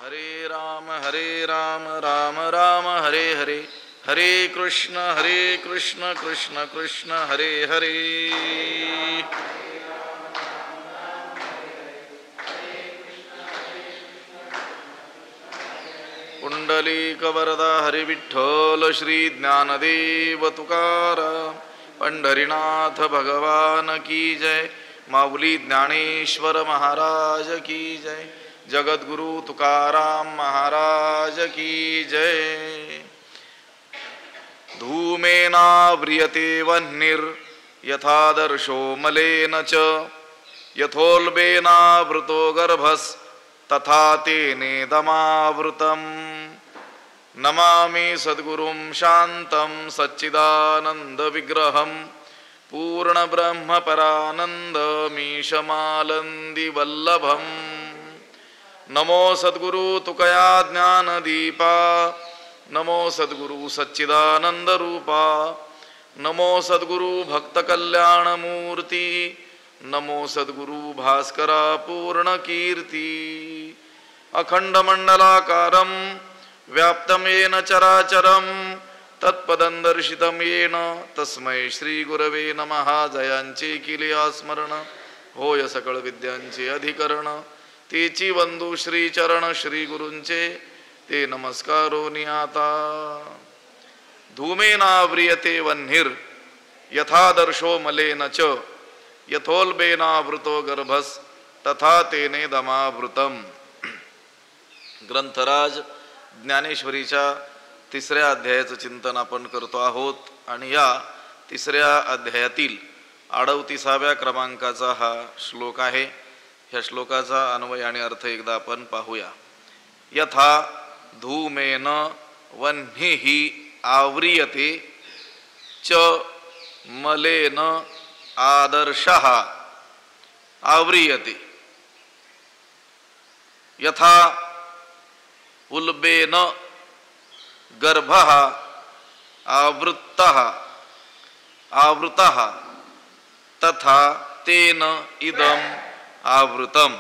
हरे राम राम राम हरे हरे, हरे कृष्ण कृष्ण कृष्ण हरे हरे। पुंडलीकवरदा हरि विठ्ठल श्री ज्ञानदेव तुकाराम, पंढरीनाथ भगवान की जय, माऊली ज्ञानेश्वर महाराज की जय, जगद्गुरु तुकाराम महाराज की जय। धूमेनाव्रियते वह्निर् यथादर्शो मलेन च, यथोल्बेनावृतो गर्भस् तथा तेनेदमावृतम्। नमामि सद्गुरुं शान्तं सच्चिदानन्दविग्रहं, पूर्णब्रह्मपरानन्दमीशमालन्दिवल्लभम्। नमो सद्गुरु तुकया ज्ञानदीपा, नमो सद्गुरु सच्चिदानन्दरूपा, नमो सद्गुरु भक्तकल्याणमूर्ति, नमो सद्गुरु भास्करा पूर्णकीर्ति। अखण्डमण्डलाकारं व्याप्तं येन चराचरं, तत्पदं दर्शितं येन तस्मै श्रीगुरवे नमः। जयांचे किलिया स्मरण, होय सकळ विद्यांचे अधिकरण, तेची वंदू श्रीचरण श्री गुरूंचे, ते नमस्कारो नियाता। धूमेनाव्रियते वह्निर् यथादर्शो मलेन च, यथोल्बेनावृतो गर्भस् तथा तेनेदमावृतम्। ग्रंथराज ज्ञानेश्वरीच्या 3ऱ्या अध्यायाचं चिंतन आपण करतो आहोत आणि या 3ऱ्या अध्यायातील 38व्या क्रमांकाचा हा श्लोक आहे। ह्या श्लोकाचा अन्वय आणि अर्थ एकदा आपण पाहूया। यथा धूमेन वह्निः आव्रियते च मलेन आदर्शः आव्रियते, यथा उल्बेन गर्भः आवृतः तथा तेन इदम आवृतम्।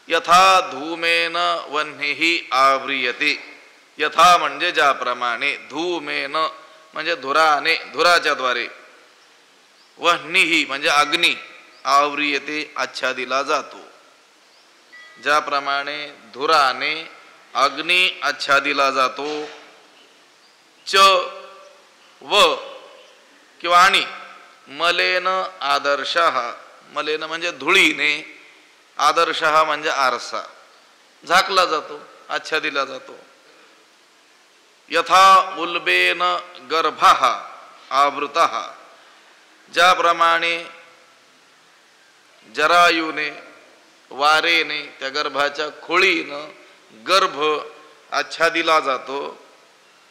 यथा धूमेन वह्निः आव्रियते, यथा म्हणजे ज्याप्रमाणे, धूमेन म्हणजे धुराने, धुराच्या द्वारे, वह्निः म्हणजे अग्नी, आव्रियते आच्छादिला जातो। ज्याप्रमाणे धुराने अग्नी आच्छादिला जातो, च व किंवा आणि मलेन आदर्शः, मलेन म्हणजे धुळीने, आदर्शः म्हणजे आरसा, झाकला जातो, आच्छादिला जातो। यथा उल्बेन गर्भः आवृतः, ज्याप्रमाणे जरायुने, वारेने, त्या गर्भाच्या खोळीनं गर्भ आच्छादिला जातो,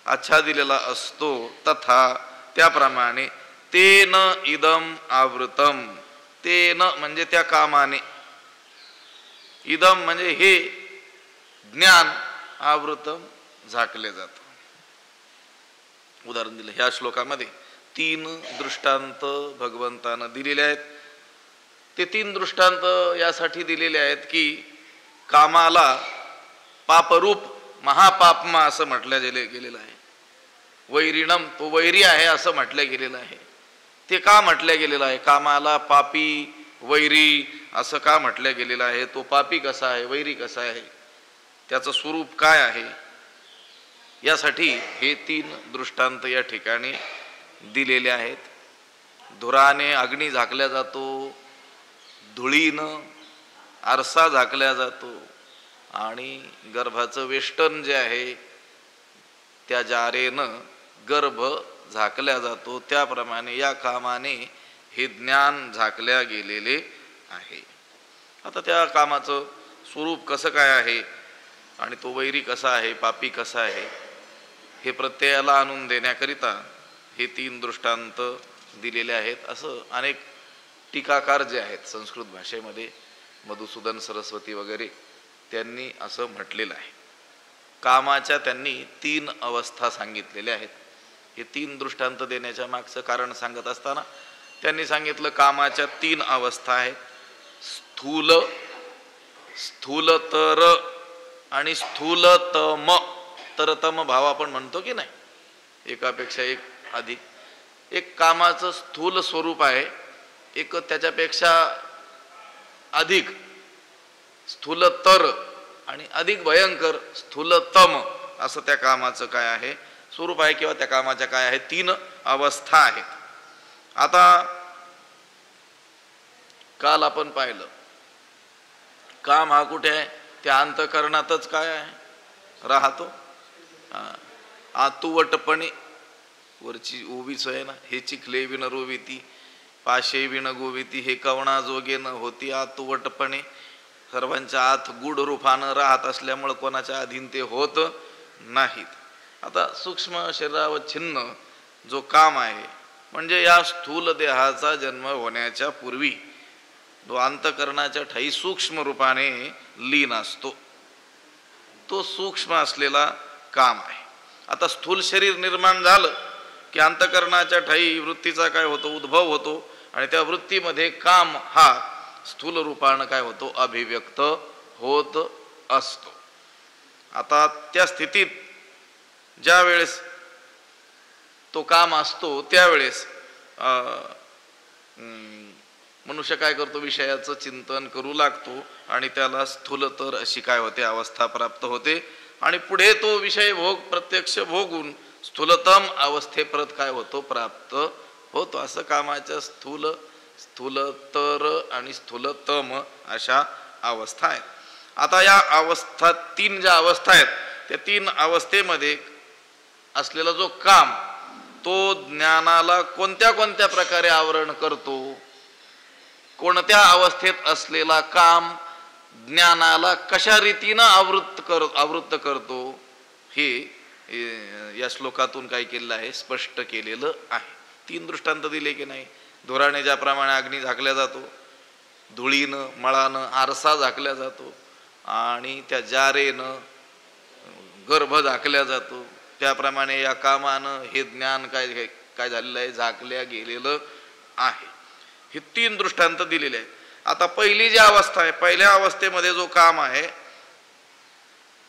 आच्छादिलेला असतो, तथा त्याप्रमाणे तेन इदम आवृतम, तेन म्हणजे त्या कामाने, इदम म्हणजे हे ज्ञान, आवृतम झाकले जातं। उदाहरण दिलं ह्या श्लोकामध्ये 3 दृष्टांत भगवंतानं दिलेले आहेत। ते 3 दृष्टांत यासाठी दिलेले आहेत की कामाला पापरूप महापापमा असं म्हटलं गेलेलं आहे। वैरिणम, तो वैरी आहे असं म्हटलं गेलेलं आहे। ते का म्हटलं गेलेलं आहे? कामाला पापी, वैरी असं का म्हटलं गेलेलं आहे? तो पापी कसा आहे, वैरी कसा आहे, त्याचं स्वरूप काय आहे, यासाठी हे 3 दृष्टांत या ठिकाणी दिलेले आहेत। धुराने अग्नी झाकल्या जातो, धुळीनं आरसा झाकल्या जातो आणि गर्भाचं वेष्टन जे आहे त्या जारेनं गर्भ झाकल्या जातो, त्याप्रमाणे या कामाने हे ज्ञान झाकल्या गेलेले आहे। आता त्या कामाचं स्वरूप कसं काय आहे आणि तो वैरी कसा आहे, पापी कसा आहे, हे प्रत्ययाला आणून देण्याकरिता हे 3 दृष्टांत दिलेले आहेत, असं अनेक टीकाकार जे आहेत संस्कृत भाषेमध्ये, मधुसूदन सरस्वती वगैरे, त्यांनी असं म्हटलेलं आहे। कामाच्या त्यांनी 3 अवस्था सांगितलेल्या आहेत। हे 3 दृष्टांत देण्याच्या मागचं कारण सांगत असताना त्यांनी सांगितलं कामाच्या 3 अवस्था आहेत। स्थूल, स्थूलतर आणि स्थूलतम, तरतम भाव आपण म्हणतो की नाही, एकापेक्षा एक अधिक. एक कामाचं स्थूल स्वरूप आहे, एक त्याच्यापेक्षा अधिक स्थूलतर आणि अधिक भयंकर स्थूलतम असं त्या कामाचं काय आहे स्वरूप आहे, किंवा त्या कामाच्या काय आहे 3 अवस्था आहेत. आता काल आपण पाहिलं काम हा कुठे आहे, त्या अंतःकरणातच काय आहे राहतो. आतुवटपणे वरची ओवीच आहे ना, हे चिखले विण रोविती पाशे विण गोविती, हे कवणा जोगे न होती आतुवटपणे. सर्वांच्या आत गूढ रूपानं राहत असल्यामुळं कोणाच्या अधीन ते होत नाहीत. आता सूक्ष्म शरीरावच्छिन्न जो काम आहे, म्हणजे या स्थूल देहाचा जन्म होण्याच्या पूर्वी तो अंतःकरणाच्या ठाई सूक्ष्म रूपाने लीन असतो, तो सूक्ष्म असलेला काम आहे. आता स्थूल शरीर निर्माण झालं की अंतःकरणाच्या ठाई वृत्तीचा काय होतो, उद्भव होतो, आणि त्या वृत्तीमध्ये काम हा स्थूल रूपानं काय होतो, अभिव्यक्त होत असतो. आता त्या स्थितीत ज्या वेळेस तो काम असतो त्यावेळेस मनुष्य काय करतो, विषयाचं चिंतन करू लागतो आणि त्याला स्थूलतर अशी काय होते अवस्था प्राप्त होते, आणि पुढे तो विषय भोग प्रत्यक्ष भोगून स्थूलतम अवस्थेप्रत काय होतो, प्राप्त होतो. असं कामाच्या स्थूलतर आणि स्थूलतम अशा अवस्था आहेत. आता या अवस्था 3 ज्या अवस्था आहेत, त्या 3 अवस्थेमध्ये असलेला जो काम तो ज्ञानाला कोणत्या कोणत्या प्रकारे आवरण करतो, कोणत्या अवस्थेत असलेला काम ज्ञानाला कशा रीतीनं आवृत्त करतो, हे या श्लोकातून काय केलेलं आहे, स्पष्ट केलेलं आहे. 3 दृष्टांत दिले की नाही. धुराने ज्याप्रमाणे अग्नी झाकल्या जातो, धुळीनं मळानं आरसा झाकल्या जातो, आणि त्या जारेनं गर्भ झाकल्या जातो, त्याप्रमाणे या कामानं हे ज्ञान काय काय झालेलं आहे, झाकल्या गेलेलं आहे. हे 3 दृष्टांत दिलेले आहेत. आता पहिली जी अवस्था आहे, पहिल्या अवस्थेमध्ये जो काम आहे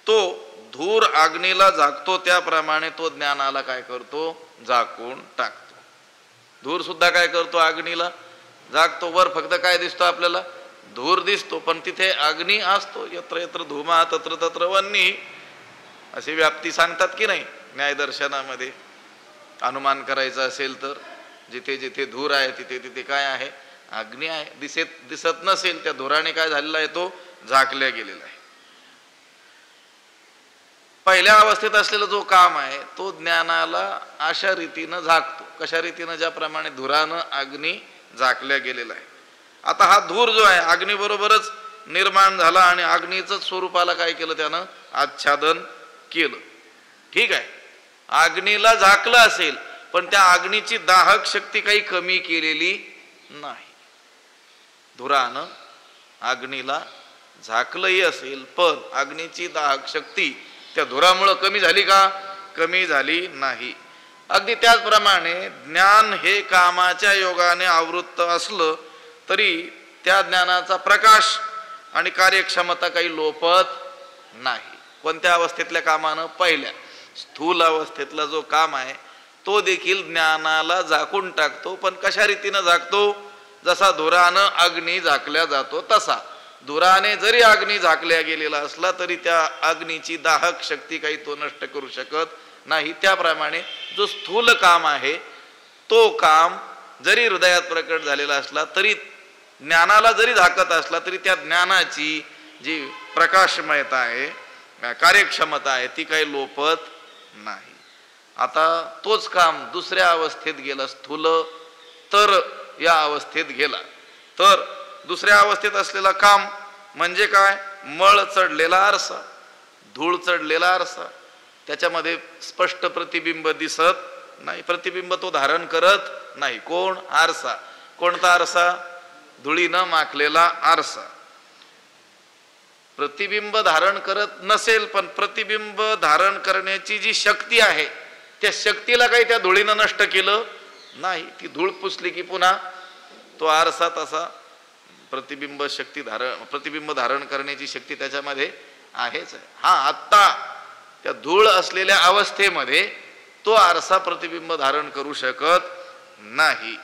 तो धूर अग्नीला झाकतो त्याप्रमाणे तो ज्ञानाला काय करतो, झाकून टाकतो. धूर सुद्धा काय करतो, अग्नीला झाकतो. वर फक्त काय दिसतो आपल्याला, धूर दिसतो, पण तिथे अग्नी असतो. यत्र यत्र धूमा तत्र तत्र वन्नी अशी व्याप्ती सांगतात की नाही न्यायदर्शनामध्ये. अनुमान करायचं असेल तर जिथे जिथे धूर आहे तिथे तिथे काय आहे, अग्नी आहे. दिसत नसेल त्या धुराने काय झालेला आहे, तो झाकल्या गेलेला आहे. पहिल्या अवस्थेत असलेला जो काम आहे तो ज्ञानाला अशा रीतीनं झाकतो. कशा रीतीनं, ज्याप्रमाणे धुरानं अग्नी झाकल्या गेलेला आहे. आता हा धूर जो आहे अग्नीबरोबरच निर्माण झाला आणि अग्नीच स्वरूपाला काय केलं, त्यानं आच्छादन केलं. ठीक आहे, अग्नीला झाकलं असेल पण त्या अग्नीची दाहक शक्ती काही कमी केलेली नाही. धुरानं अग्नीला झाकलंही असेल पण अग्नीची दाहक शक्ती त्या धुरामुळं कमी झाली का, कमी झाली नाही. अगदी त्याचप्रमाणे ज्ञान हे कामाच्या योगाने आवृत्त असलं तरी त्या ज्ञानाचा प्रकाश आणि कार्यक्षमता काही लोपत नाही. कोणत्या अवस्थेतल्या कामानं, पहिल्या स्थूल अवस्थेतला जो काम आहे तो देखील ज्ञानाला झाकून टाकतो. पण कशा रीतीनं झाकतो, जसा धुरानं अग्नी झाकल्या जातो तसा. धुराने जरी अग्नी झाकल्या गेलेला असला तरी त्या अग्नीची दाहक शक्ती काही तो नष्ट करू शकत नाही. त्याप्रमाणे जो स्थूल काम आहे तो काम जरी हृदयात प्रकट झालेला असला तरी, ज्ञानाला जरी झाकत असला तरी त्या ज्ञानाची जी प्रकाशमयता आहे, कार्यक्षमता आहे, ती काही लोपत नाही. आता तोच काम दुसऱ्या अवस्थेत गेला, स्थूल तर या अवस्थेत गेला. तर दुसऱ्या अवस्थेत असलेला काम म्हणजे काय, मळ चढलेला आरसा, धूळ चढलेला आरसा, त्याच्यामध्ये स्पष्ट प्रतिबिंब दिसत नाही. प्रतिबिंब तो धारण करत नाही. कोण, आरसा. कोणता आरसा, धुळीनं माखलेला आरसा. प्रतिबिंब धारण करत नसेल पण प्रतिबिंब धारण करण्याची जी शक्ती आहे त्या शक्तीला काही त्या धुळीनं नष्ट केलं नाही. ती धूळ पुसली की पुन्हा तो आरसा तसा प्रतिबिंब धारण करण्याची शक्ती त्याच्यामध्ये आहेच आहे. हा, आत्ता त्या धूळ असलेल्या अवस्थेमध्ये तो आरसा प्रतिबिंब धारण करू शकत नाही.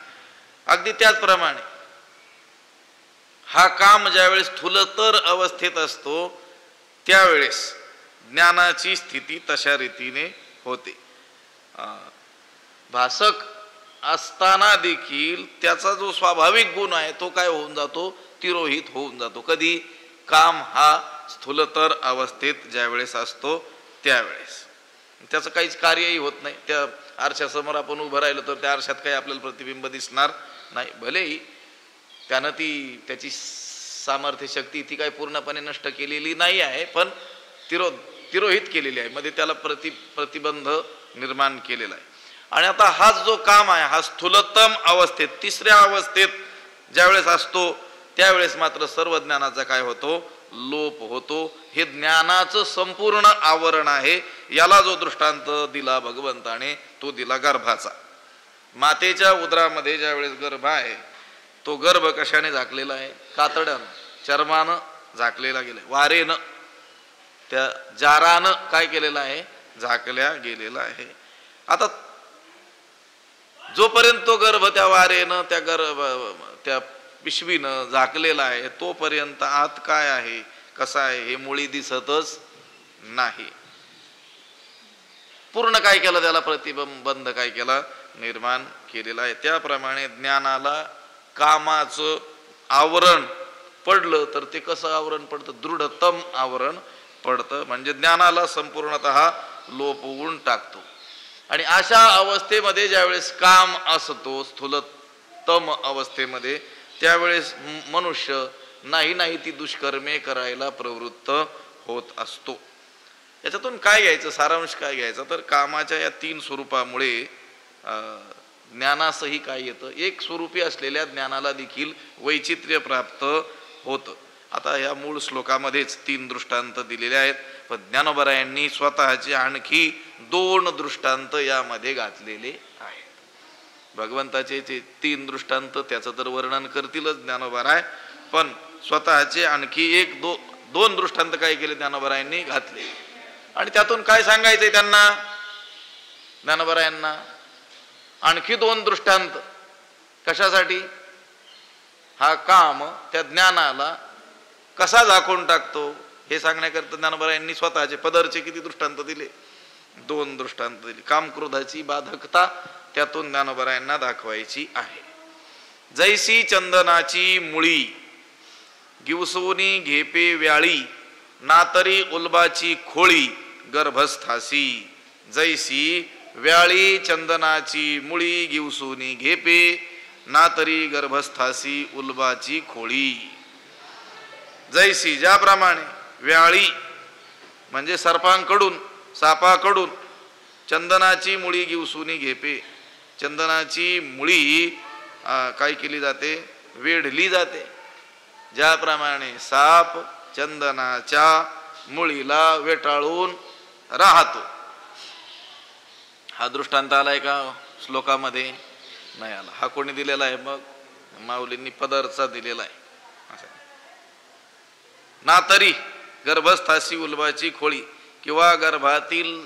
अगदी त्याचप्रमाणे हा काम ज्यावेळेस स्थूलतर अवस्थेत असतो त्यावेळेस ज्ञानाची स्थिती तशा रीतीने होते. भासक असताना देखील त्याचा जो स्वाभाविक गुण आहे तो काय होऊन जातो, तिरोहित होऊन जातो. कधी? काम हा स्थूलतर अवस्थेत ज्यावेळेस असतो त्यावेळेस त्याचं काहीच कार्यही होत नाही. त्या आरशासमोर आपण उभं राहिलो तर त्या आरशात काही आपल्याला प्रतिबिंब दिसणार नाही. भलेही त्यानं त्याची सामर्थ्य शक्ती ती काही पूर्णपणे नष्ट केलेली नाही आहे, पण तिरोहित केलेली आहे, मध्ये त्याला प्रतिबंध निर्माण केलेला आहे. आणि आता हा जो काम आहे हा स्थूलतम अवस्थेत, तिसऱ्या अवस्थेत ज्यावेळेस असतो त्यावेळेस मात्र सर्व ज्ञानाचा काय होतो, लोप होतो. हे ज्ञानाचं संपूर्ण आवरण आहे. याला जो दृष्टांत दिला भगवंताने तो दिला गर्भाचा. मातेच्या उदरामध्ये ज्यावेळेस गर्भ आहे तो गर्भ कशाने झाकलेला आहे? कातड्यानं, चर्मानं झाकलेला गेला, वारेनं, त्या जारानं काय केलेलं आहे, झाकल्या गेलेला आहे. आता जोपर्यंत तो गर्भ त्या वारेनं त्या पिशवीनं झाकलेला आहे तोपर्यंत आत काय आहे, कसा आहे हे मुळी दिसतच नाही. पूर्ण काय केलं, त्याला प्रतिबंध काय केला, निर्माण केलेला आहे. त्याप्रमाणे ज्ञानाला कामाचं आवरण पडलं तर ते कसं आवरण पडतं, दृढतम आवरण पडतं, म्हणजे ज्ञानाला संपूर्णतः लोपवून टाकतो. आणि अशा अवस्थेमध्ये ज्यावेळेस काम असतो स्थूलतम अवस्थेमध्ये त्यावेळेस मनुष्य नाही ती दुष्कर्मे करायला प्रवृत्त होत असतो. याच्यातून काय घ्यायचं, सारांश काय घ्यायचा, तर कामाच्या या 3 स्वरूपामुळे ज्ञानासही काय येतं, एक स्वरूपी असलेल्या ज्ञानाला देखील वैचित्र्य प्राप्त होतं. आता या मूळ श्लोकामध्येच 3 दृष्टांत दिलेले आहेत, पण ज्ञानोबरायांनी स्वतःचे आणखी 2 दृष्टांत यामध्ये घातलेले आहेत. भगवंताचे 3 दृष्टांत त्याचं तर वर्णन करतीलच ज्ञानोबराय, पण स्वतःचे आणखी 2 दृष्टांत काय केले ज्ञानोबरायांनी घातले. आणि त्यातून काय सांगायचंय त्यांना, ज्ञानोबरायांना आणखी 2 दृष्टांत कशासाठी, हा काम त्या ज्ञानाला कसा झाकून टाकतो हे सांगण्याकरता ज्ञानोबरायांनी स्वतःचे पदरचे किती दृष्टांत दिले, 2 दृष्टांत दिले. काम क्रोधाची बाधकता त्यातून ज्ञानोबरायांना दाखवायची आहे. जैसी चंदनाची मुळी गिवसोनी घेपे व्याळी नातरी उलबाची खोळी गर्भस्थासी. जैसी व्याळी चंदनाची मुळी गिवसोनी घेपे नातरी गर्भस्थासी उलबाची खोळी. जैसी ज्याप्रमाणे व्याळी म्हणजे सर्पांकडून, सापाकडून चंदनाची मुळी गिवसुनी घेपे, चंदनाची मुळी काय केली जाते, वेढली जाते. ज्याप्रमाणे साप चंदनाच्या मुळीला वेटाळून राहतो. हा दृष्टांत आलाय का श्लोकामध्ये? नाही आला. हा कोणी दिलेला आहे? मग माऊलींनी पदरचा दिलेला आहे. नातरी गर्भस्थासी उलबाची खोळी, किंवा गर्भातील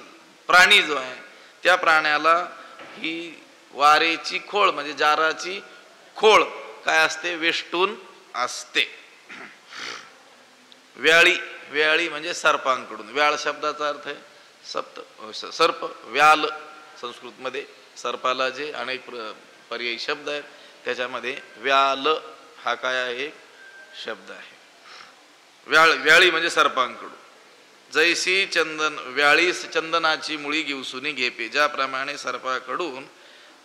प्राणी जो आहे त्या प्राण्याला ही वारेची खोळ म्हणजे जाराची खोळ काय असते, वेष्टून असते. व्याळी, व्याळी म्हणजे सर्पांकडून. व्याळ शब्दाचा अर्थ आहे सर्प. व्याल संस्कृतमध्ये सर्पाला जे अनेक पर्यायी शब्द आहेत त्याच्यामध्ये व्याल हा काय आहे, शब्द आहे. व्याळी म्हणजे सर्पांकडून. जैसी व्याळी चंदनाची मुळी गिवसुनी घेपे, ज्याप्रमाणे सर्पाकडून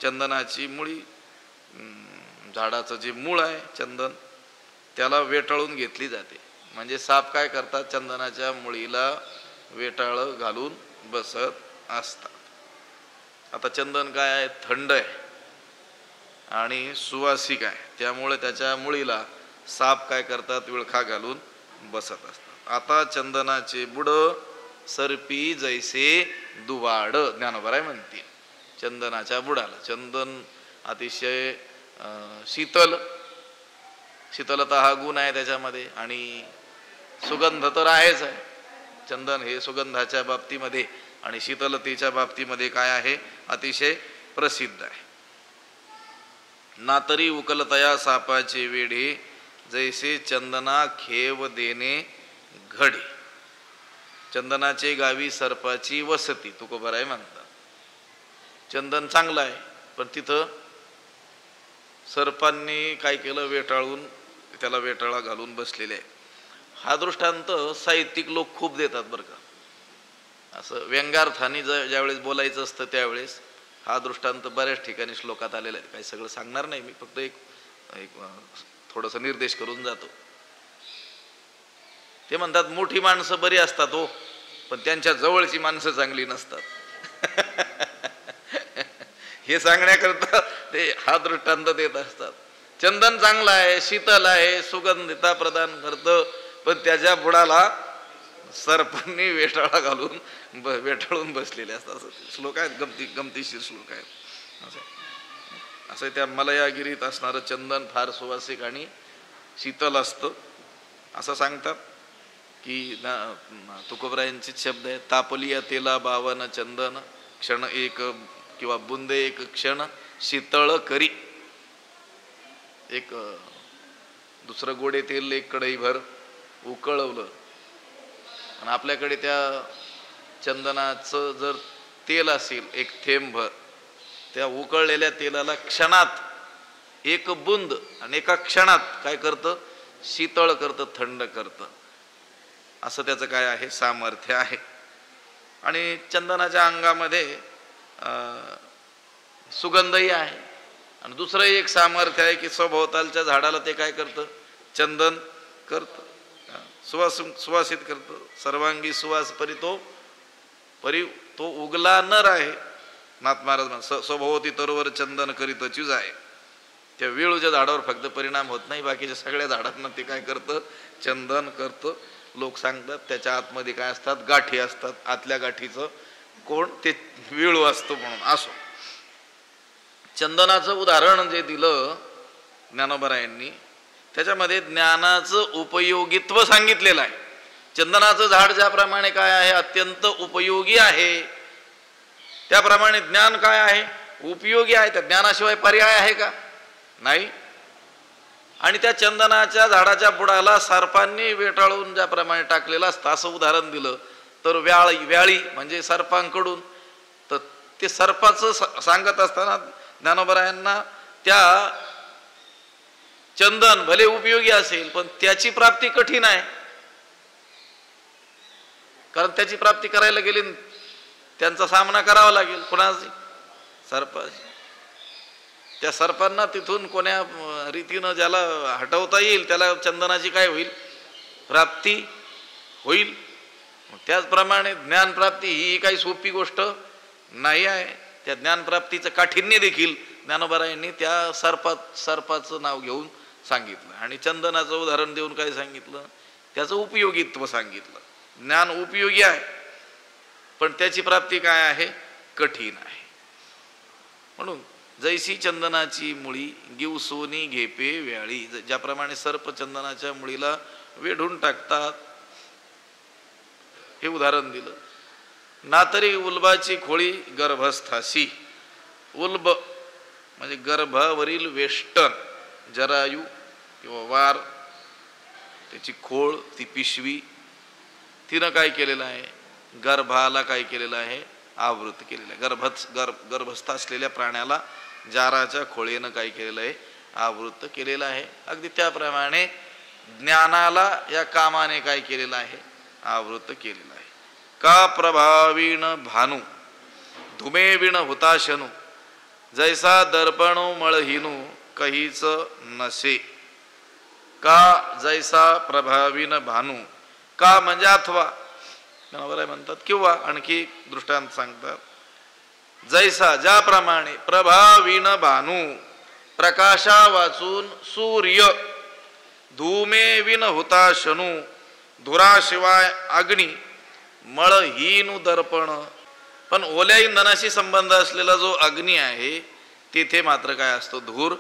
चंदनाची मुळी, झाडाचं जे मूळ आहे चंदन, त्याला वेटाळून घेतली जाते. म्हणजे साप काय करतात, चंदनाच्या मुळीला वेटाळ घालून बसत असतात. आता चंदन काय आहे, थंड आहे आणि सुवासिक आहे, त्यामुळे त्याच्या मुळीला साप काय करतात, विळखा घालून बसत असतात. आता चंदनाचे बुड सर्पी जैसे दुवाड, ज्ञानोबराय म्हणतील. चंदनाच्या बुडाला, चंदन अतिशय शीतलता हा गुण आहे त्याच्यामध्ये, आणि सुगंध तर आहेच आहे. चंदन हे सुगंधाच्या बाबतीमध्ये आणि शीतलतेच्या बाबतीमध्ये काय आहे, अतिशय प्रसिद्ध आहे. ना तरी उकलतया सापाचे वेढे, जैसे चंदना खेव देणे घडे. चंदनाचे गावी सर्पाची वसती तुकोबराय म्हणतात. चंदन चांगलं आहे, पण तिथं सर्पांनी काय केलं, वेटाळून त्याला वेटाळा घालून बसलेले आहे. हा दृष्टांत साहित्यिक लोक खूप देतात बरं का. असं व्यंगार्थाने ज्यावेळेस बोलायचं असतं त्यावेळेस हा दृष्टांत बऱ्याच ठिकाणी श्लोकात आलेला आहे. काही सगळं सांगणार नाही मी, फक्त एक थोडंसं निर्देश करून जातो. ते म्हणतात मोठी माणसं बरी असतात हो, पण त्यांच्या जवळची माणसं चांगली नसतात. हे सांगण्याकरता ते हा दृष्टांत देत असतात. चंदन चांगलं आहे, शीतल आहे, सुगंधिता प्रदान करतं, पण त्याच्या बुडाला सर्पांनी वेटाळा घालून वेटाळून बसलेले असतात. श्लोक आहेत, गमतीशीर श्लोक आहेत. असं त्या मलयागिरीत असणारं चंदन फार सुवासिक आणि शीतल असतं असं सांगतात की तुकोबरायांचे शब्द आहेत. तापलिया तेला बावन चंदन, क्षण एक किंवा बुंदे एक क्षण शीतळ करी. एक दुसरं गोडे तेल एक कढईभर उकळवलं आणि आपल्याकडे त्या चंदनाचं जर तेल असेल एक थेंबभर, त्या उकळलेल्या तेलाला क्षणात एक बुंद आणि एका क्षणात काय करतं, शीतळ करतं, थंड करतं. असं त्याचं काय आहे, सामर्थ्य आहे. आणि चंदनाच्या अंगामध्ये सुगंधही आहे. आणि दुसरं एक सामर्थ्य आहे की सभोवतालच्या झाडाला ते काय करतं, चंदन करतं, सुवासित करतं. सर्वांगी सुवास परी तो उगला नर आहे. नाथ महाराज स्वभोवती तरोवर चंदन करीत चीज आहे. त्या वेळूच्या झाडावर फक्त परिणाम होत नाही, बाकीच्या सगळ्या झाडांना ते काय करतं, चंदन करतं. लोक सांगतात त्याच्या आतमध्ये काय असतात, गाठी असतात. आतल्या गाठीचं कोण, ते वेळू असतो म्हणून. असो, चंदनाचं उदाहरण जे दिलं ज्ञानोबरायांनी, त्याच्यामध्ये ज्ञानाचं उपयोगित्व सांगितलेलं आहे. चंदनाचं झाड ज्याप्रमाणे काय आहे, अत्यंत उपयोगी आहे, त्याप्रमाणे ज्ञान काय आहे, उपयोगी आहे. त्या ज्ञानाशिवाय पर्याय आहे का, नाही. आणि त्या चंदनाच्या झाडाच्या बुडाला सर्पांनी वेटाळून ज्याप्रमाणे टाकलेलं असतं असं उदाहरण दिलं तर व्याळी म्हणजे सर्पांकडून, तर ते सर्पाचं सांगत असताना ज्ञानोबरायांना त्या चंदन भले उपयोगी असेल पण त्याची प्राप्ती कठीण आहे. कारण त्याची प्राप्ती करायला गेली त्यांचा सामना करावा लागेल. कोणाची, सर्पाची. त्या सर्पांना तिथून कोण्या रीतीनं ज्याला हटवता येईल त्याला चंदनाची काय होईल, प्राप्ती होईल. त्याचप्रमाणे ज्ञानप्राप्ती ही काही सोपी गोष्ट नाही आहे. त्या ज्ञानप्राप्तीचं काठिण्य देखील ज्ञानोबरायांनी त्या सर्पाचं नाव घेऊन सांगितलं आणि चंदनाचं उदाहरण देऊन काय सांगितलं, त्याचं उपयोगित्व सांगितलं. ज्ञान उपयोगी आहे पण त्याची प्राप्ती काय आहे, कठीण आहे. म्हणून जैसी चंदनाची मुळी गिव सोनी घेपे व्याळी, ज्याप्रमाणे सर्प चंदनाच्या मुळीला वेढून टाकतात हे उदाहरण दिलं. ना तरी उल्बाची खोळी गर्भस्थासी. उल्ब म्हणजे गर्भावरील वेष्टन, जरायू किंवा वार, त्याची खोळ, ती पिशवी, तिनं काय केलेलं आहे, गर्भाला काय केलेलं आहे, आवृत केलेलं आहे. गर्भस्थ असलेल्या प्राण्याला जाराच्या खोळीनं काय केलेलं आहे, आवृत केलेलं आहे. अगदी त्याप्रमाणे ज्ञानाला या कामाने काय केलेलं आहे, आवृत केलेलं आहे. का प्रभावीण भानू धुमेविण हुताशनू, जैसा दर्पणो मळहीनू कहीच नसे. का जैसा प्रभावीण भानू, का म्हणजे अथवा म्हणतात, किंवा आणखी दृष्टांत सांगतात. जैसा ज्याप्रमाणे, प्रभावीण भानू प्रकाशा वाचून सूर्य, धूमेविन हुताशनू धुराशिवाय अग्नी, मळहीनू दर्पण. पण ओल्या इंधनाशी संबंध असलेला जो अग्नी आहे तिथे मात्र काय असतो, धूर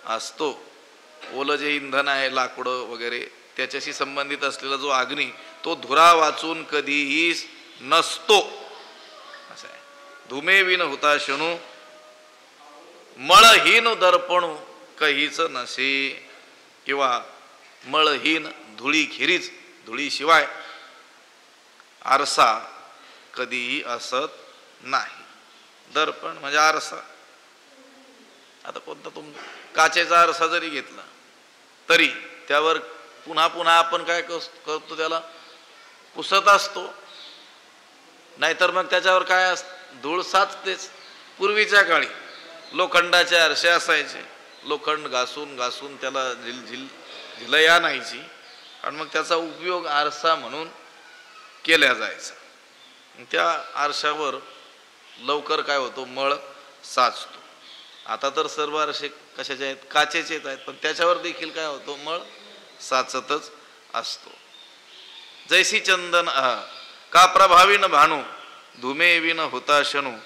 असतो. ओलं जे इंधन आहे लाकडं वगैरे त्याच्याशी संबंधित असलेला जो अग्नी तो धुरा वाचून कधीही नसतो असं आहे. धूमेविन हुताशनु मळहीन दर्पणू कहीच नसे, किंवा मळहीन धुळीखेरीज, धुळीशिवाय आरसा कधीही असत नाही. दर्पण म्हणजे आरसा. आता कोणता काचेचा आरसा जरी घेतला तरी त्यावर पुन्हा पुन्हा आपण काय करतो, त्याला पुसत असतो, नाहीतर मग त्याच्यावर काय धूळ साचतेच. पूर्वीच्या काळी लोखंडाचे आरसे असायचे, लोखंड घासून घासून त्याला झिलया आणायची आणि मग त्याचा उपयोग आरसा म्हणून केला जायचा. त्या आरशावर लवकर काय होतो, मळ साचतो. आता तर सर्व आरसे कशाचे आहेत, काचेचेच आहेत, पण त्याच्यावर देखील काय होतो, मळ साचतच असतो. जैसी चंदन का प्रभावीन भानू धूमेविन हुताशनु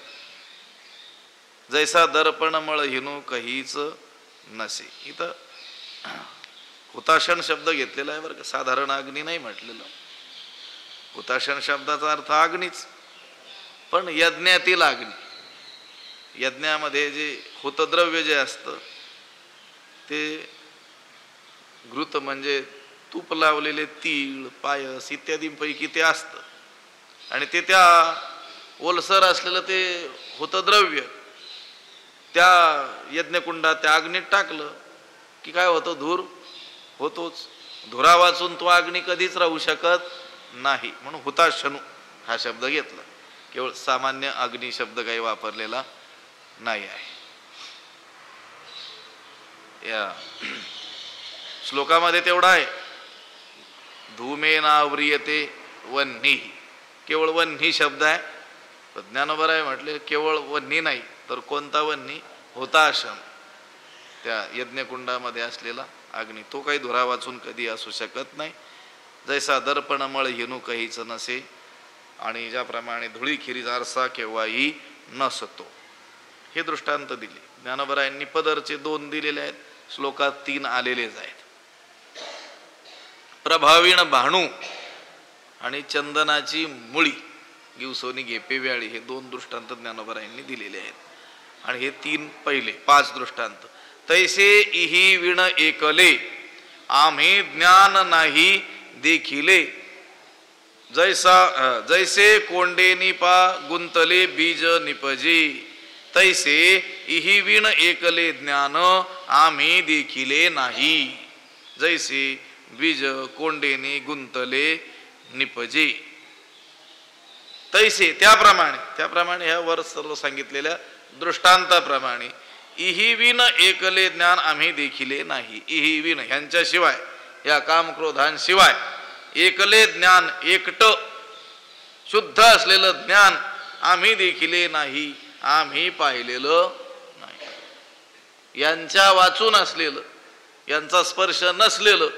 जैसा दर्पण मळ हिनू कहीच नसे. इथं हुताशन शब्द घेतलेला आहे बरं का, साधारण अग्नी नाही म्हटलेलं. हुताशन शब्दाचा अर्थ अग्नीच, पण यज्ञातील अग्नी. यज्ञामध्ये जे हुतद्रव्य जे असतं ते घृत म्हणजे तूप लावलेले तीळ, पायस इत्यादींपैकी ते असतं, आणि ते त्या ओलसर असलेलं ते हुतद्रव्य त्या यज्ञकुंडात त्या अग्नीत टाकलं की काय होतं, धूर होतोच. धुरा वाचून तो अग्नी कधीच राहू शकत नाही, म्हणून हुताशनु हा शब्द घेतला. केवळ सामान्य अग्नी शब्द काही वापरलेला नाही आहे. या श्लोकामध्ये तेवढा आहे, धूमेनाव्रियते वह्नी, केवळ वह्नी शब्द आहे. ज्ञानोबा आहे म्हटले केवळ वह्नी नाही तर कोणता वह्नी, हुताशन, त्या यज्ञकुंडामध्ये असलेला अग्नी, तो काही धुरा वाचून कधी असू शकत नाही. जैसा दर्पण मळ हिनू कहीच नसे, आणि ज्याप्रमाणे धुळीखेरीज आरसा केव्हाही नसतो. हे दृष्टांत दिले ज्ञानोबरायांनी. पदरचे 2 दिलेले आहेत, श्लोकात 3 आलेलेच आहेत. प्रभावीण भाणू आणि चंदनाची मुळी गिवसोनी घेपे व्याळी, हे 2 दृष्टांत ज्ञानोबरायांनी दिलेले आहेत. आणि हे 3 पहिले 5 दृष्टांत. तैसे इही विण एकले आम्ही ज्ञान नाही देखिले, जैसे कोंडे निपा गुंतले बीज निपजे, तैसे इही विण एकले ज्ञान आम्ही देखिले नाही, जैसे बीज कोंडेने गुंतले निपजे. तैसे त्याप्रमाणे ह्या वर सर्व सांगितलेल्या दृष्टांताप्रमाणे इही विण एकले ज्ञान आम्ही देखिले नाही. इही विण ह्यांच्याशिवाय, या कामक्रोधांशिवाय एकले ज्ञान, एकट शुद्ध असलेलं ज्ञान आम्ही देखिले नाही, आम्ही पाहिलेलं नाही. यांच्या वाचून असलेलं, यांचा स्पर्श नसलेलं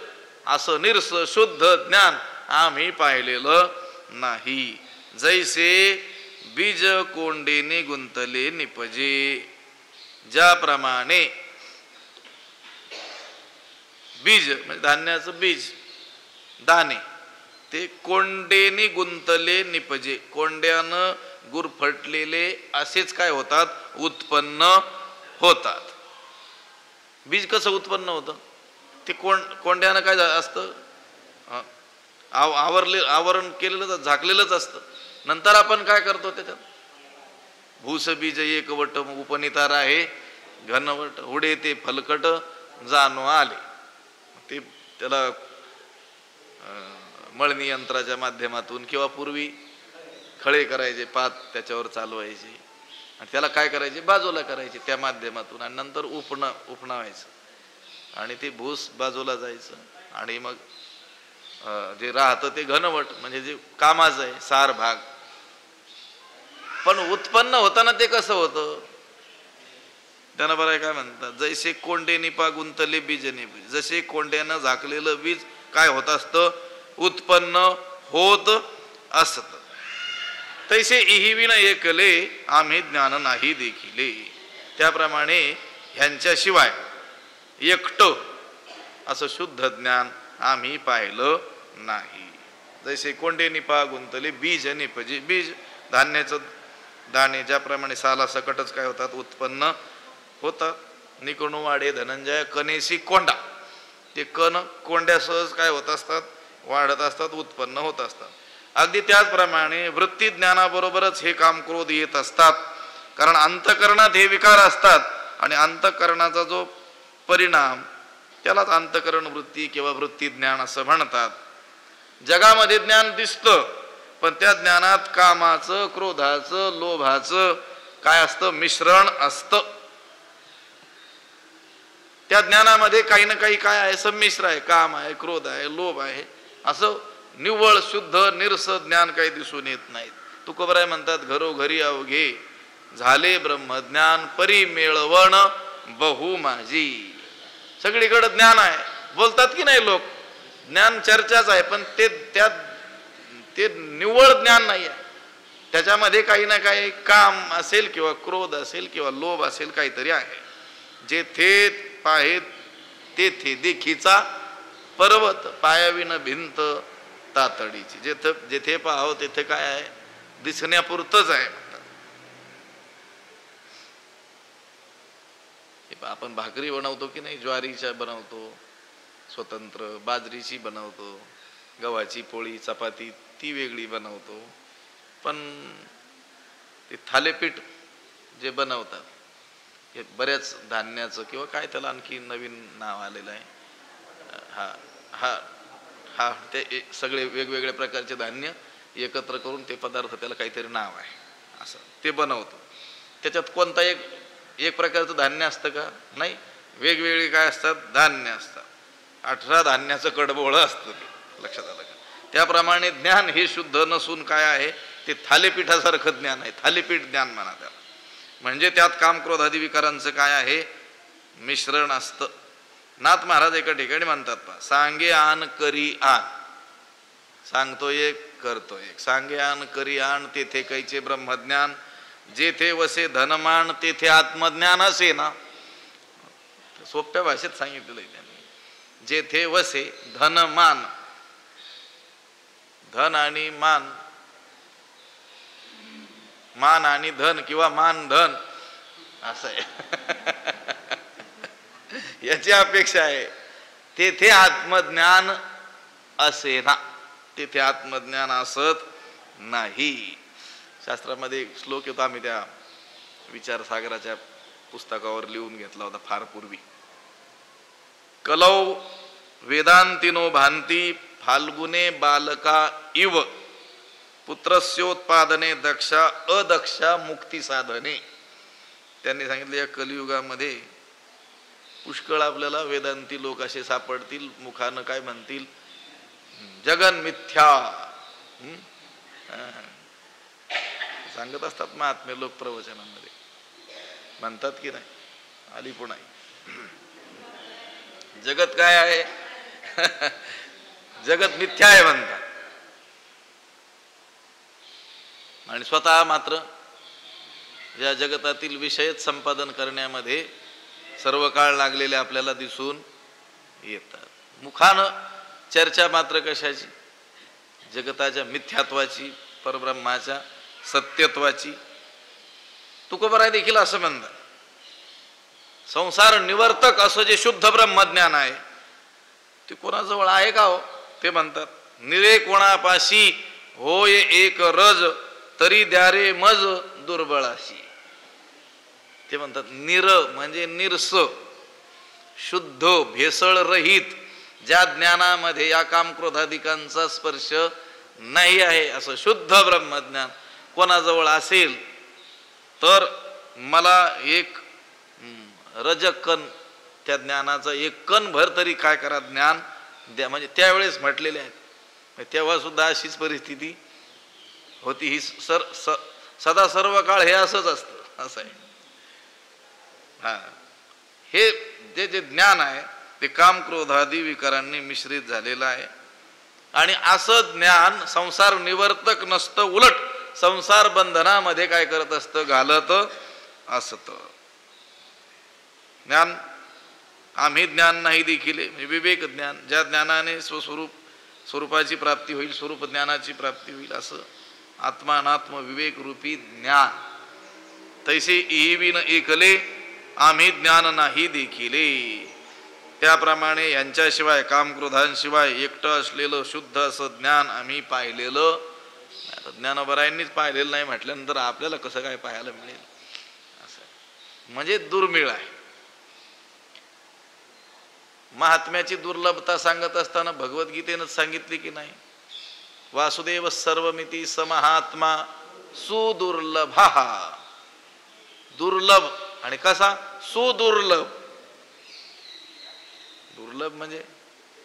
असं निर्स शुद्ध ज्ञान आम्ही पाहिलेलं नाही. जैसे बीज कोंडेने गुंतले निपजे, ज्याप्रमाणे बीज म्हणजे धान्याचं बीज, दाणे, ते कोंडेने गुंतले निपजे, कोंड्यानं गुरफटलेले असेच काय होतात, उत्पन्न होतात. बीज कसं उत्पन्न होतं, ते कोंड्यानं काय असतं, आवरण केलेलं, झाकलेलंच असतं. नंतर आपण काय करतो त्याच्यात, भूस बीज एकवट उपनितार आहे घनवट, उडे ते फलकट जाणू आले. ते त्याला मळणी यंत्राच्या माध्यमातून किंवा पूर्वी खळे करायचे, पात त्याच्यावर चालवायचे आणि त्याला काय करायचे, बाजूला करायचे त्या माध्यमातून, आणि नंतर उपणावायचं आणि ते भूस बाजूला जायचं. आणि मग जे राहतं ते घनवट म्हणजे जे कामाचं आहे, सार भाग. पण उत्पन्न होताना ते कसं होतं, त्यांना बरं काय म्हणतात, जैसे कोंडे निपा गुंतले बीज निपजे, जसे कोंड्यानं झाकलेलं बीज काय होत असतं, उत्पन्न होत असत. तैसे इहिविन एकले आम्ही ज्ञान नाही देखिले, त्याप्रमाणे ह्यांच्याशिवाय एकटं असं शुद्ध ज्ञान आम्ही पाहिलं नाही. जैसे कोंडे निपा गुंतले बीज निपजे, बीज धान्याचं दाणे ज्याप्रमाणे साला सकटच काय होतात उत्पन्न होतात. निकणू वाडे धनंजय कनेसी कोंडा, ते कण कोंड्या सहज काय होत असतात, वाढत असतात, उत्पन्न होत असतात. अगदी त्याचप्रमाणे वृत्ती ज्ञानाबरोबरच हे काम क्रोध येत असतात. कारण अंतकरणात हे विकार असतात आणि अंतकरणाचा जो परिणाम त्यालाच अंतकरण वृत्ती किंवा वृत्ती ज्ञान असं म्हणतात. जगामध्ये ज्ञान दिसतं, पण त्या ज्ञानात कामाचं, क्रोधाचं, लोभाचं काय असतं, मिश्रण असतं. त्या ज्ञानामध्ये काही ना काही काय आहे, संमिश्र आहे. काम आहे, क्रोध आहे, लोभ आहे. असं निव्वळ शुद्ध निरस ज्ञान काही दिसून येत नाहीत. तुकोबराय म्हणतात, घरोघरी अवघे झाले ब्रह्मज्ञान, परी मेळवण बहु माझी. सगळीकडे ज्ञान आहे, बोलतात की नाही लोक, ज्ञान चर्चाच आहे, पण ते निव्वळ ज्ञान नाही आहे. त्याच्यामध्ये काही ना काही काम असेल किंवा क्रोध असेल किंवा लोभ असेल, काहीतरी आहे. जेथे पाहे तेथे देखीचा पर्वत, पायाविन भिंत तातडीची. जेथे पाहावं तेथे काय आहे, दिसण्यापुरतच आहे. आपण भाकरी बनवतो की नाही, ज्वारीच्या बनवतो स्वतंत्र, बाजरीची बनवतो, गव्हाची पोळी चपाती ती वेगळी बनवतो. पण ते थालीपीठ जे बनवतात हे बऱ्याच धान्याचं किंवा काय त्याला आणखी नवीन नाव आलेलं आहे, हा हा हा ते सगळे वेगवेगळ्या प्रकारचे धान्य एकत्र करून ते पदार्थ, त्याला काहीतरी नाव आहे, असं ते बनवतो. त्याच्यात कोणता एक प्रकारचं धान्य असतं का, नाही, वेगवेगळे काय असतात, धान्य असतात. 18 धान्याचं कडबोळं असतं ते, लक्षात आलं का. त्याप्रमाणे ज्ञान हे शुद्ध नसून काय आहे, ते थालीपीठासारखं ज्ञान आहे. थालीपीठ ज्ञान म्हणा त्याला. म्हणजे त्यात काम क्रोधादी विकारांचं काय आहे, मिश्रण असतं. नाथ महाराज एका ठिकाणी म्हणतात, पहा, सांगे आन करी आन, सांगतो एक करतो एक. सांगे आन करी आन तेथे कैचे ब्रह्मज्ञान, जेथे वसे धनमान तेथे आत्मज्ञान असे ना. सोप्या भाषेत सांगितलेलं आहे त्यांनी. जेथे वसे धनमान, धन आणि मान, मान आणि धन किंवा मान धन असं आहे. याची अपेक्षा आहे. तेथे आत्मज्ञान असे ना, तेथे आत्मज्ञान असत नाही. शास्त्रामध्ये एक श्लोक येतो, आम्ही त्या विचारसागराच्या पुस्तकावर लिहून घेतला होता फार पूर्वी. कलौ वेदांतिनो भांती फाल्गुने बालका इव, पुत्रस्योत्पादने दक्षा अदक्षा मुक्ती साधने. त्यांनी सांगितले, या कलियुगामध्ये पुष्कळ आपल्याला वेदांती लोक असे सापडतील, मुखानं काय म्हणतील, जगन मिथ्या सांगत असतात महात्मे लोक प्रवचनांमध्ये, म्हणतात की नाही, आली पण आहे. जगत काय आहे, जगत मिथ्या आहे म्हणतात. आणि स्वतः मात्र या जगतातील विषयच संपादन करण्यामध्ये सर्व काळ लागलेले आपल्याला दिसून येतात. मुखानं चर्चा मात्र कशाची, जगताच्या मिथ्यात्वाची, परब्रह्माच्या सत्यत्वाची. तुकोबराय देखील असं म्हणतात, संसार निवर्तक असं जे शुद्ध ब्रह्मज्ञान आहे ते कोणाजवळ आहे का हो. ते म्हणतात, निरे कोणापाशी होय एक रज, तरी द्यारे मज दुर्बळाशी. ते म्हणतात, निर म्हणजे निरस, शुद्ध, भेसळ रहित, ज्या ज्ञानामध्ये या कामक्रोधादिकांचा स्पर्श नाही आहे, असं शुद्ध ब्रह्मज्ञान कोणाजवळ असेल तर मला एक रजकण, त्या ज्ञानाचा एक कण भर तरी काय करा, ज्ञान द्या. म्हणजे त्यावेळेस म्हटलेले आहेत, तेव्हा सुद्धा अशीच परिस्थिती होती. ही सदा सर्व काळ हे असंच असतं, असं आहे. हा, हे जे ज्ञान आहे ते काम क्रोधादी विकारांनी मिश्रित झालेलं आहे. आणि असं ज्ञान संसार निवर्तक नसतं, उलट संसार बंधनामध्ये काय करत असतं, घालत असत. ज्ञान आम्ही ज्ञान नाही देखील, म्हणजे विवेक ज्ञान, ज्या ज्ञानाने स्वरूपाची प्राप्ती होईल, स्वरूप ज्ञानाची प्राप्ती होईल, असं आत्मा अनात्म विवेक रूपी ज्ञान. तैसे इहिविन एकले आम्ही ज्ञान नाही देखिले. त्याप्रमाणे यांच्याशिवाय कामक्रोधांशिवाय एकटं असलेलं शुद्ध असं ज्ञान आम्ही पाहिलेलं. ज्ञानोबरायांनीच पाहिलेलं नाही म्हटल्यानंतर आपल्याला कसं काय पाहायला मिळेल? असं म्हणजे दुर्मिळ आहे. महात्म्याची दुर्लभता सांगत असताना भगवद्गीतेनं सांगितली की नाही, वासुदेव सर्वमिती समहात्मा सुदुर्लभ. दुर्लभ आणि कसा? सुदुर्लभ. दुर्लभ म्हणजे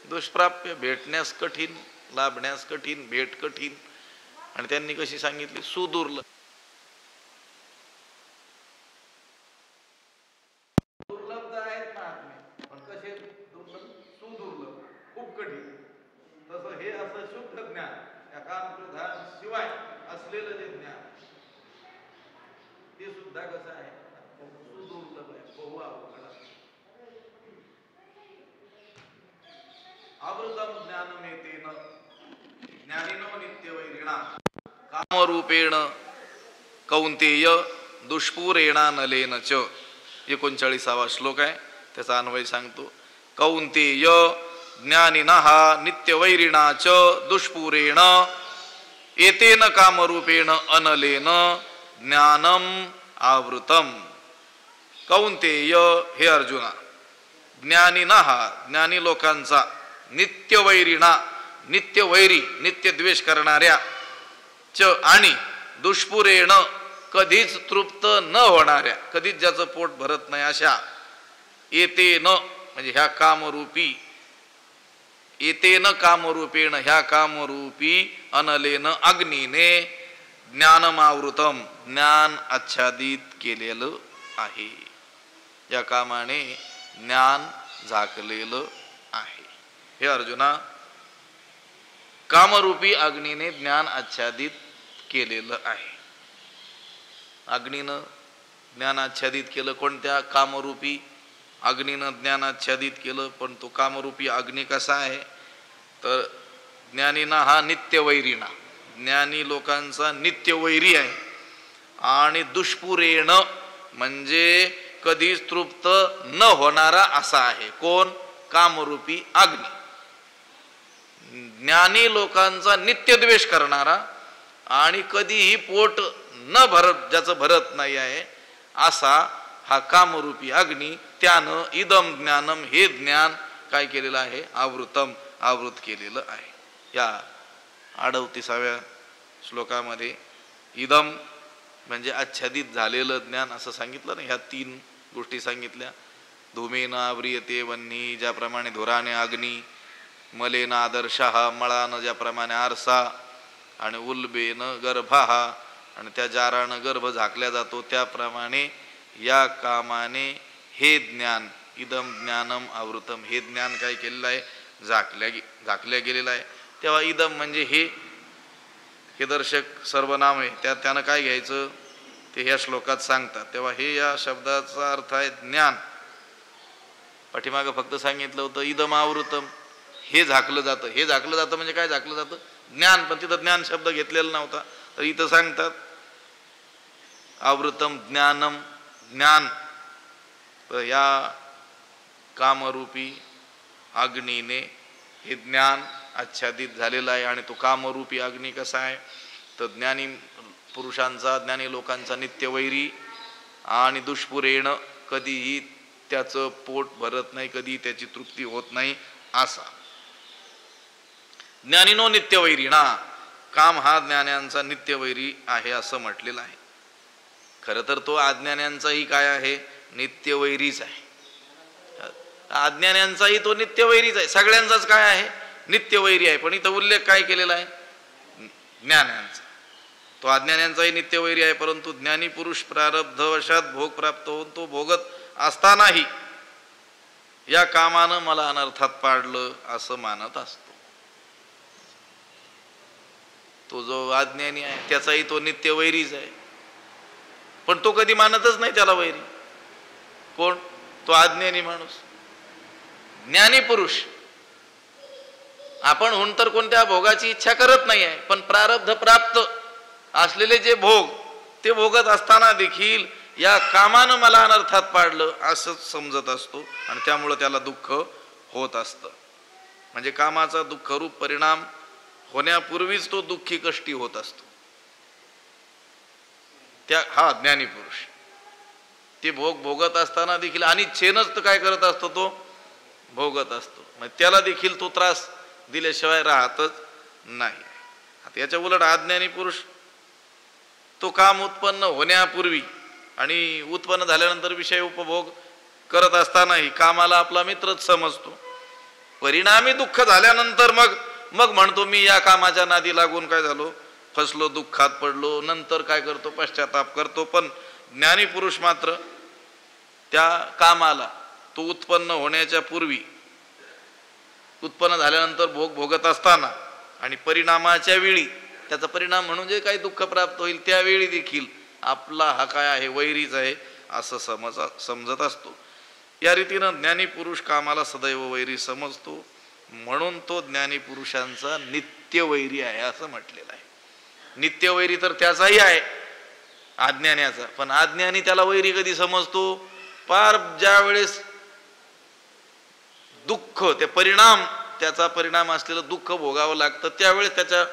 दुष्प्राप्य, भेटण्यास कठीण, लाभण्यास कठीण, भेट कठीण. आणि त्यांनी कशी सांगितली? सुदुर्लभ. दुर्लभ आहेत महात्मे, पण कसे दुर्लभ? सुदुर्लभ, खूप कठीण. तसं हे असं शुद्ध ज्ञान, या कामक्रोधांशिवाय असलेलं जे ज्ञान, ते सुद्धा कसं आहे? सुदुर्लभ आहे, बहु अवघड आहे. अमृतम ज्ञानमेतेन ज्ञानिनो नित्यवैरिणा कामरूपेण कौंतेय दुष्पूरेणा नलेन च. 39वा श्लोक आहे, त्याचा अन्वय सांगतो. कौंतेय ज्ञानिनः नित्यवैरिणा च दुष्पूरेण एतेन कामरूपेण अनलेन ज्ञानम आवृतम. कौंतेय, हे अर्जुना, ज्ञानिनः ज्ञानी लोकांचा, नित्यवैरिणा नित्यवैरी नित्य द्वेष करणाऱ्या, च आणि दुष्पुरेण कधीच तृप्त न होणाऱ्या, कधीच ज्याचं पोट भरत नाही अशा, येतेन म्हणजे ह्या कामरूपी, येतेन कामरूपेण ह्या कामरूपी अनलेन अग्नीने ज्ञानमावृतम ज्ञान आच्छादित केलेलं आहे. या कामाने ज्ञान झाकलेलं आहे. हे अर्जुना, कामरूपी अग्नीने ज्ञान आच्छादित केलेलं आहे. अग्नीनं ज्ञान आच्छादित केलं. कोणत्या? कामरूपी अग्नीनं ज्ञान आच्छादित केलं. पण तो कामरूपी अग्नी कसा आहे? तर ज्ञानीना हा नित्यवैरीणा, ज्ञानी लोकांचा नित्यवैरी आहे. आणि दुष्पुरेण म्हणजे कधीच तृप्त न होणारा असा आहे. कोण? कामरूपी अग्नी. ज्ञानी लोकांचा नित्यद्वेष करणारा आणि कधीही पोट न भरत, ज्याचं भरत नाही आहे असा हा कामरूपी अग्नी. त्यानं इदम ज्ञानम, हे ज्ञान काय केलेलं आहे? आवृतम, आवृत केलेलं आहे. या 38व्या श्लोकामध्ये इदम म्हणजे आच्छादित झालेलं ज्ञान असं सांगितलं ना. ह्या 3 गोष्टी सांगितल्या. धूमेन आव्रियते वह्नी, ज्याप्रमाणे धुराने अग्नी, मलेन आदर्शः मळानं ज्याप्रमाणे आरसा, आणि उल्बेन गर्भः आणि त्या जारानं गर्भ झाकल्या जातो, त्याप्रमाणे या कामाने हे ज्ञान इदम ज्ञानम आवृतम, हे ज्ञान काय केलेलं आहे? झाकल्या गेलेलं आहे. तेव्हा इदम म्हणजे हे दर्शक सर्वनाम आहे. त्यानं काय घ्यायचं ते ह्या श्लोकात सांगतात. तेव्हा हे या शब्दाचा अर्थ आहे ज्ञान. पाठीमागं फक्त सांगितलं होतं इदम आवृतम, हे झाकलं जातं. हे झाकलं जातं म्हणजे काय झाकलं जातं? ज्ञान. पण तिथं ज्ञान शब्द घेतलेला नव्हता. तर इथं सांगतात आवृतम ज्ञानम, ज्ञान. तर या कामरूपी अग्नीने हे ज्ञान आच्छादित झालेलं आहे. आणि तो कामरूपी अग्नी कसा आहे? तर ज्ञानी पुरुषांचा, ज्ञानी लोकांचा नित्यवैरी आणि दुष्पुरेण, कधीही त्याचं पोट भरत नाही, कधी त्याची तृप्ती होत नाही असा. ज्ञानीनो नित्यवैरीणा, काम हा ज्ञान्यांचा नित्यवैरी आहे असं म्हटलेलं आहे. खरं तर तो अज्ञान्यांचाही काय आहे? नित्यवैरीच आहे. अज्ञान्यांचाही तो नित्यवैरीच आहे. सगळ्यांचाच काय आहे? नित्यवैरी आहे. पण इथं उल्लेख काय केलेला आहे? ज्ञान्यांचा. तो अज्ञान्यांचाही नित्यवैरी आहे. परंतु ज्ञानी पुरुष प्रारब्धवशात भोग प्राप्त होऊन तो भोगत असतानाही या कामानं मला अनर्थात पाडलं असं मानत असतो. तो जो अज्ञानी आहे त्याचाही तो नित्यवैरीच आहे. पण तो कधी मानतच नाही त्याला वैरी. कोण? तो अज्ञानी माणूस. ज्ञानी पुरुष आपण होऊन तर कोणत्या भोगाची इच्छा करत नाही आहे, पण प्रारब्ध प्राप्त असलेले जे भोग ते भोगत असताना देखील या कामानं मला अनर्थात पाडलं असं समजत असतो आणि त्यामुळं त्याला दुःख होत असतं. म्हणजे कामाचा दुःखरूप परिणाम होण्यापूर्वीच तो दुःखी कष्टी होत असतो. हा ज्ञानी पुरुष ते भोग भोगत असताना देखील अनिच्छेनच तर काय करत असतो, तो भोगत असतो. मग त्याला देखील तो त्रास दिल्याशिवाय राहतच नाही. आता याच्या उलट अज्ञानी पुरुष तो काम उत्पन्न होण्यापूर्वी आणि उत्पन्न झाल्यानंतर विषय उपभोग करत असतानाही कामाला आपला मित्रच समजतो. परिणामी दुःख झाल्यानंतर मग म्हणतो मी या कामाच्या नादी लागून काय झालो, फसलो, दुःखात पडलो, नंतर काय करतो, पश्चाताप करतो. पण ज्ञानी पुरुष मात्र त्या कामाला तो उत्पन्न होण्याच्या पूर्वी, उत्पन्न झाल्यानंतर भोग भोगत असताना आणि परिणामाच्या वेळी त्याचा परिणाम म्हणून जे काही दुःख प्राप्त होईल त्यावेळी देखील आपला हा काय आहे, वैरीच आहे असं समजत असतो. या रीतीनं ज्ञानी पुरुष कामाला सदैव वैरी समजतो. म्हणून तो ज्ञानी पुरुषांचा नित्य वैरी आहे असं म्हटलेलं आहे. नित्य वैरी तर त्याचाही आहे अज्ञानाचा, पण अज्ञानी त्याला वैरी कधी समजतो, पार ज्या वेळेस दुःख त्याचा परिणाम असलेलं दुःख भोगावं लागतं त्यावेळेस त्याच्या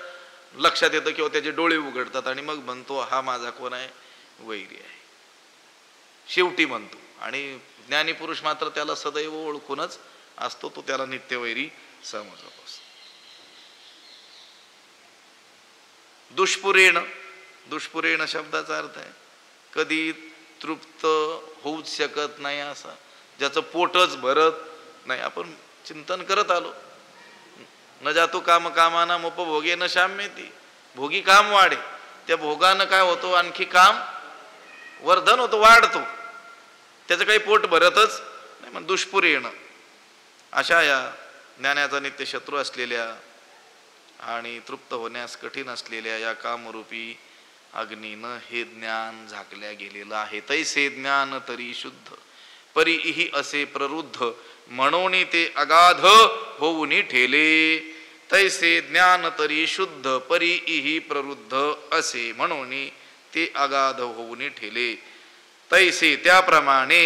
लक्षात येतं किंवा त्याचे डोळे उघडतात आणि मग म्हणतो हा माझा कोण आहे, वैरी आहे, शेवटी म्हणतो. आणि ज्ञानी पुरुष मात्र त्याला सदैव ओळखूनच असतो, तो त्याला नित्यवैरी समजत असतो. दुष्पुरेण शब्दाचा अर्थ आहे कधी तृप्त होऊच शकत नाही असा, ज्याचं पोटच भरत नाही. आपण चिंतन करत आलो, न जातो काम कामाना उपभोगे न शाम्यती, भोगी काम वाढे, त्या भोगानं काय होतो, आणखी काम वर्धन होतो, वाढतो, त्याचं काही पोट भरतच नाही. मग दुष्पुरेण अशा या ज्ञानाचा नित्य शत्रू असलेल्या आणि तृप्त होण्यास कठीण असलेल्या या कामरूपी अग्नीनं हे ज्ञान झाकल्या गेलेलं आहे. तैसे ज्ञान तरी शुद्ध परीही असे प्ररुद्ध म्हणून ते अगाध होऊनी ठेले. तैसे ज्ञान तरी शुद्ध परीही प्ररुद्ध असे म्हणून ते अगाध होऊनी ठेले. तैसे त्याप्रमाणे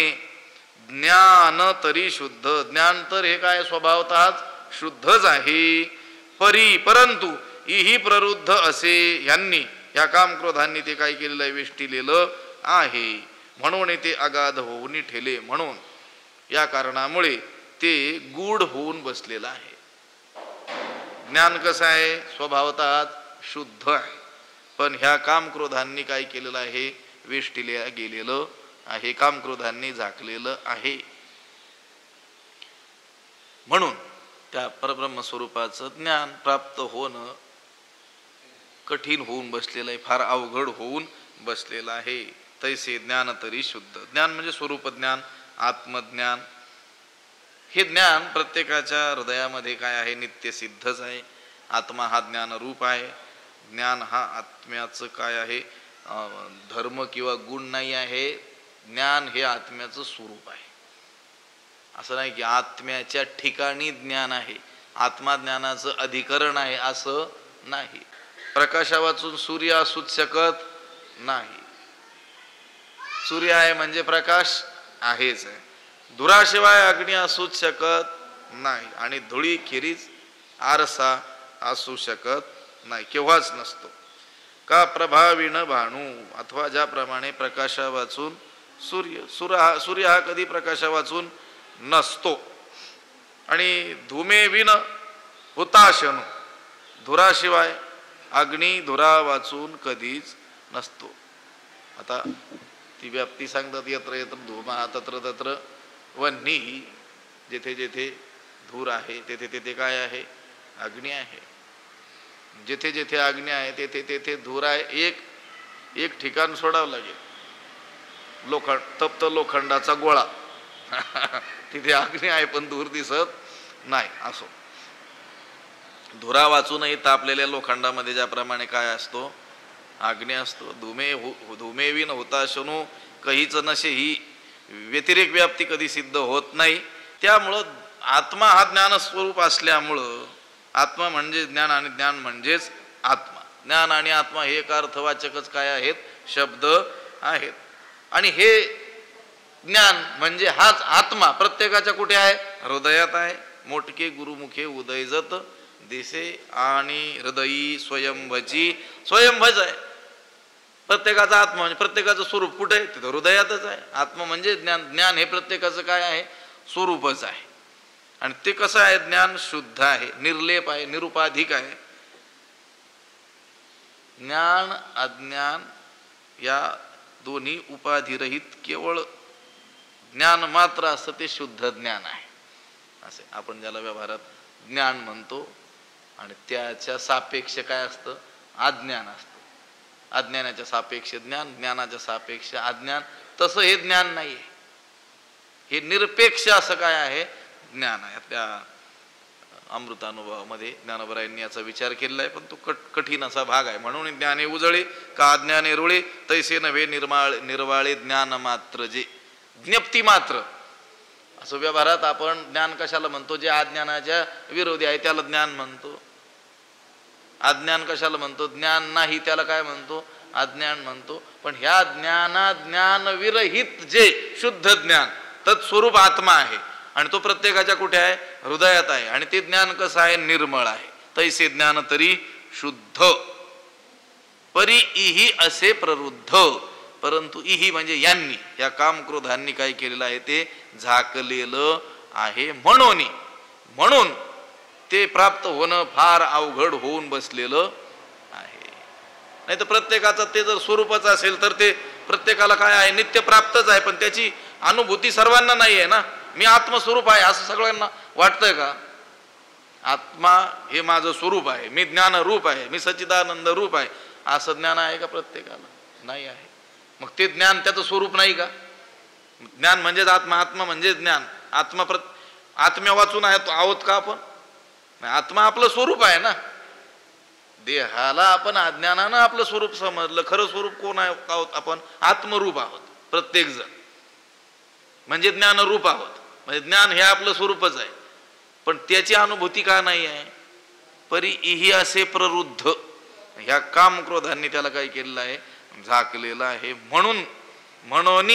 ज्ञान तरी शुद्ध, ज्ञान तर हे काय स्वभावतःच शुद्धच आहे. परंतु इही प्ररुद्ध असे ह्यांनी या कामक्रोधांनी ते काय केलेलं आहे, वेष्टिलेलं आहे. म्हणून ते अगाध होऊन ठेले, म्हणून या कारणामुळे ते गूढ होऊन बसलेलं आहे. ज्ञान कसं आहे, स्वभावतःच शुद्ध आहे, पण ह्या कामक्रोधांनी काय केलेलं आहे, वेष्टिले गेलेलं आहे, कामक्रोधांनी झाकलेलं आहे. म्हणून त्या परब्रह्म स्वरूपाचं ज्ञान प्राप्त होणं कठीण होऊन बसलेलं आहे, फार अवघड होऊन बसलेलं आहे. तैसे ज्ञान तरी शुद्ध, ज्ञान म्हणजे स्वरूप ज्ञान, आत्मज्ञान. हे ज्ञान प्रत्येकाच्या हृदयामध्ये काय आहे, नित्य सिद्धच आहे. आत्मा हा ज्ञान रूप आहे. ज्ञान हा आत्म्याचं काय आहे, धर्म किंवा गुण नाही आहे. ज्ञान हे आत्म्याचं स्वरूप आहे. असं नाही की आत्म्याच्या ठिकाणी ज्ञान आहे, आत्मा ज्ञानाचं अधिकरण आहे, असं नाही. प्रकाशा वाचून सूर्य असूच शकत नाही. सूर्य आहे म्हणजे प्रकाश आहेच आहे. धुराशिवाय अग्नी असूच शकत नाही आणि धुळी खेरीज आरसा असू शकत नाही, केव्हाच नसतो. का प्रभावीन भाणू, अथवा ज्याप्रमाणे प्रकाशा वाचून सूर्य हा कधी प्रकाशा वाचून नसतो. आणि धुमे विन हुताशनु, धुराशिवाय अग्नी धुरा वाचून कधीच नसतो. आता ती व्याप्ती सांगतात, यत्र यत्र धुमा तत्र तत्र वन्नी, जेथे जेथे धूर आहे तेथे तेथे काय आहे, अग्नी आहे. जेथे जेथे अग्नी आहे तेथे तेथे धूर आहे. एक ठिकाण सोडावं लागेल, तप्त लोखंडाचा गोळा तिथे अग्नी आहे पण धूर दिसत नाही. असो, धुरा वाचूनही तापलेल्या लोखंडामध्ये ज्याप्रमाणे काय असतो, अग्नी असतो. धुमे विन होता कहीच नशे, ही व्यतिरेक व्याप्ती कधी सिद्ध होत नाही. त्यामुळं आत्मा हा ज्ञान स्वरूप असल्यामुळं आत्मा म्हणजे ज्ञान आणि ज्ञान म्हणजेच आत्मा. ज्ञान आणि आत्मा हे एक अर्थवाचकच काय आहेत? शब्द आहेत. आणि हे ज्ञान म्हणजे हाच आत्मा प्रत्येकाच्या कुठे आहे? हृदयात आहे. मोठके गुरुमुखे उदयजत दिसे आणि हृदयी स्वयंभची. स्वयंभच आहे प्रत्येकाचा आत्मा. म्हणजे प्रत्येकाचं स्वरूप कुठे आहे? तिथं हृदयातच आहे. आत्मा म्हणजे ज्ञान. ज्ञान हे प्रत्येकाचं काय आहे? स्वरूपच आहे. आणि ते कसं आहे? ज्ञान शुद्ध आहे, निर्लेप आहे, निरुपाधिक आहे. ज्ञान अज्ञान या दोन्ही उपाधिरहित केवळ ज्ञान मात्र असतं ते शुद्ध ज्ञान आहे. असे आपण ज्याला व्यवहारात ज्ञान म्हणतो. आणि त्याच्या सापेक्ष काय असतं? अज्ञान असतं. अज्ञानाच्या सापेक्ष ज्ञान, ज्ञानाच्या सापेक्ष अज्ञान. तसं हे ज्ञान नाही आहे. हे निरपेक्ष असं काय आहे? ज्ञान आहे. त्या अमृतानुभवामध्ये ज्ञानोबरायांनी याचा विचार केलेला आहे, पण तो कठीण असा भाग आहे. म्हणून ज्ञाने उजळे का अज्ञाने रुळे, तैसे नव्हे निर्वाळे ज्ञान मात्र जे. ज्ञप्ती मात्र. असं व्यवहारात आपण ज्ञान कशाला म्हणतो? जे अज्ञानाच्या विरोधी आहे त्याला ज्ञान म्हणतो. अज्ञान कशाला म्हणतो? ज्ञान नाही त्याला काय म्हणतो? अज्ञान म्हणतो. पण ह्या ज्ञान विरहित जे शुद्ध ज्ञान तत्स्वरूप आत्मा आहे. आणि तो प्रत्येकाच्या कुठे आहे? हृदयात आहे. आणि ते ज्ञान कसं आहे? निर्मळ आहे. तैसे ज्ञान तरी शुद्ध परी इही असे प्ररुद्ध. परंतु इही म्हणजे यांनी, या कामक्रोधांनी काय केलेलं आहे? ते झाकलेलं आहे. म्हणून ते प्राप्त होणं फार अवघड होऊन बसलेलं आहे. नाही तर प्रत्येकाचं ते जर स्वरूपच असेल तर ते प्रत्येकाला काय आहे? नित्य प्राप्तच आहे. पण त्याची अनुभूती सर्वांना नाही आहे ना. मी आत्मस्वरूप आहे असं सगळ्यांना वाटतंय का? आत्मा हे माझं स्वरूप आहे, मी ज्ञान रूप आहे, मी सच्चिदानंद रूप आहे, असं ज्ञान आहे का प्रत्येकाला? नाही आहे. मग ते ज्ञान त्याचं स्वरूप नाही का? ज्ञान म्हणजेच आत्मा, आत्मा म्हणजे ज्ञान. आत्म्या वाचून आहोत का आपण? आत्मा आपलं स्वरूप आहे ना. देहाला आपण अज्ञानानं आपलं स्वरूप समजलं. खरं स्वरूप कोण आहोत आपण? आत्मरूप आहोत प्रत्येक जण. म्हणजे ज्ञानरूप आहोत. म्हणजे ज्ञान हे आपलं स्वरूपच आहे. पण त्याची अनुभूती का नाही आहे? परी इही असे प्ररुद्ध. ह्या कामक्रोधांनी त्याला काय केलेलं आहे? झाकलेलं आहे. म्हणून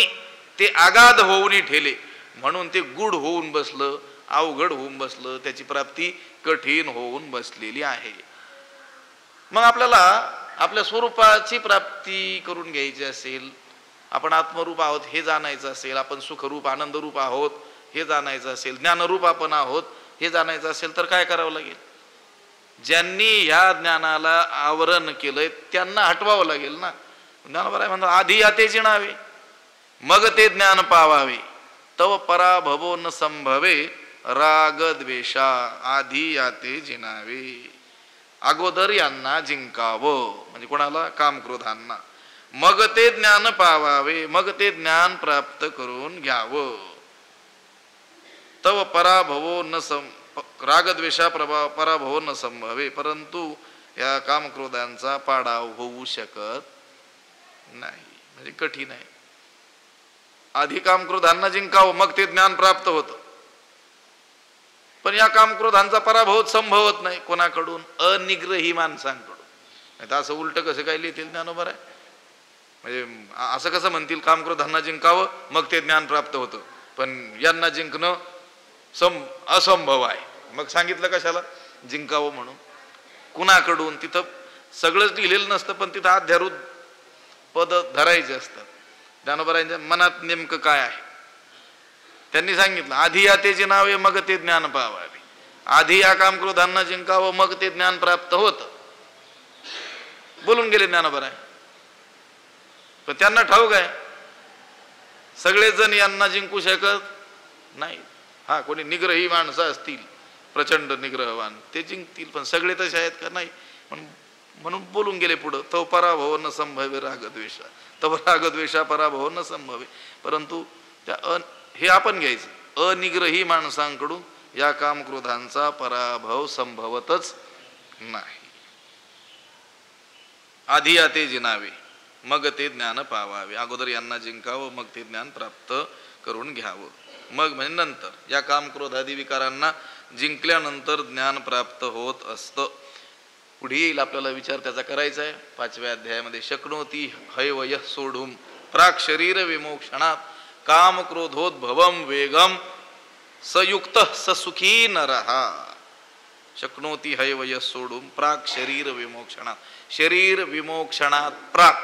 ते अगाध होऊन ठेले. म्हणून ते गूढ होऊन बसलं, अवघड होऊन बसलं, त्याची प्राप्ती कठीण होऊन बसलेली आहे. मग आपल्याला आपल्या स्वरूपाची प्राप्ती करून घ्यायची असेल, आपण आत्मरूप आहोत हे जाणायचं असेल, आपण सुखरूप आनंदरूप आहोत हे जाणायचं असेल, ज्ञानरूप आपण आहोत हे जाणायचं असेल, तर काय करावं लागेल? ज्यांनी ह्या ज्ञानाला आवरण केलंय त्यांना हटवावं लागेल ना. ज्ञानोबराय म्हणतात आधी याते जिणावे मग ते ज्ञान पावावे, तव पराभवो न संभवे राग द्वेषा आधी याते जिणावे. अगोदर यांना जिंकावं म्हणजे कोणाला? कामक्रोधांना. मग ते ज्ञान पावावे, मग ते ज्ञान प्राप्त करून घ्यावं. तव पराभवो न रागद्वेषा पराभवो न संभवे. परंतु या कामक्रोधांचा पाडाव होऊ शकत नाही. म्हणजे कठीण आहे. आधी कामक्रोधांना जिंकावं मग ते ज्ञान प्राप्त होतं. पण या कामक्रोधांचा पराभव संभवत नाही. कोणाकडून? अनिग्रही माणसांकडून. नाही तर असं उलट कसं काय लिहितील ज्ञानोबराय? म्हणजे असं कसं म्हणतील कामक्रोधांना जिंकावं मग ते ज्ञान प्राप्त होतं, पण यांना जिंकणं असंभव आहे. मग सांगितलं कशाला? जिंकावं म्हणून. कुणाकडून? तिथं सगळंच लिहिलेलं नसतं, पण तिथं आध्यारूढ पद धरायचे असतात. ज्ञानोबरायांच्या मनात नेमकं काय आहे त्यांनी सांगितलं. आधी या त्याचे नावे मग ते ज्ञान पावावे. आधी या कामक्रोधांना जिंकावं मग ते ज्ञान प्राप्त होतं. बोलून गेले ज्ञानोबराय. पण त्यांना ठाऊक आहे सगळेजण यांना जिंकू शकत नाही. हा, कोणी निग्रही माणसं असतील, प्रचंड निग्रहवान, ते जिंकतील. पण सगळे तसे आहेत का? नाही. म्हणून बोलून गेले पुढं. तो पराभव न संभवे रागद्वेषा, तव रागद्वेषा पराभव न संभवे. परंतु त्या हे आपण घ्यायचं, अनिग्रही माणसांकडून या कामक्रोधांचा पराभव संभवतच नाही. आधी याते जिनावे. मग ते ज्ञान पावावे. अगोदर यांना जिंकावं, मग ते ज्ञान प्राप्त करून घ्यावं. मग म्हणजे नंतर या काम क्रोधादी विकारांना जिंकल्यानंतर ज्ञान प्राप्त होत असतं. पुढे येईल आपल्याला विचार त्याचा करायचा आहे 5व्या अध्यायामध्ये. शक्नोती हैवय सोडून प्राक शरीर विमोक्षणात काम क्रोधोद्भवम वेगम सयुक्त ससुखी नरहा. शक्नोती हैवय सोडून प्राक शरीर विमोक्षणात. शरीर विमोक्षणात प्राक,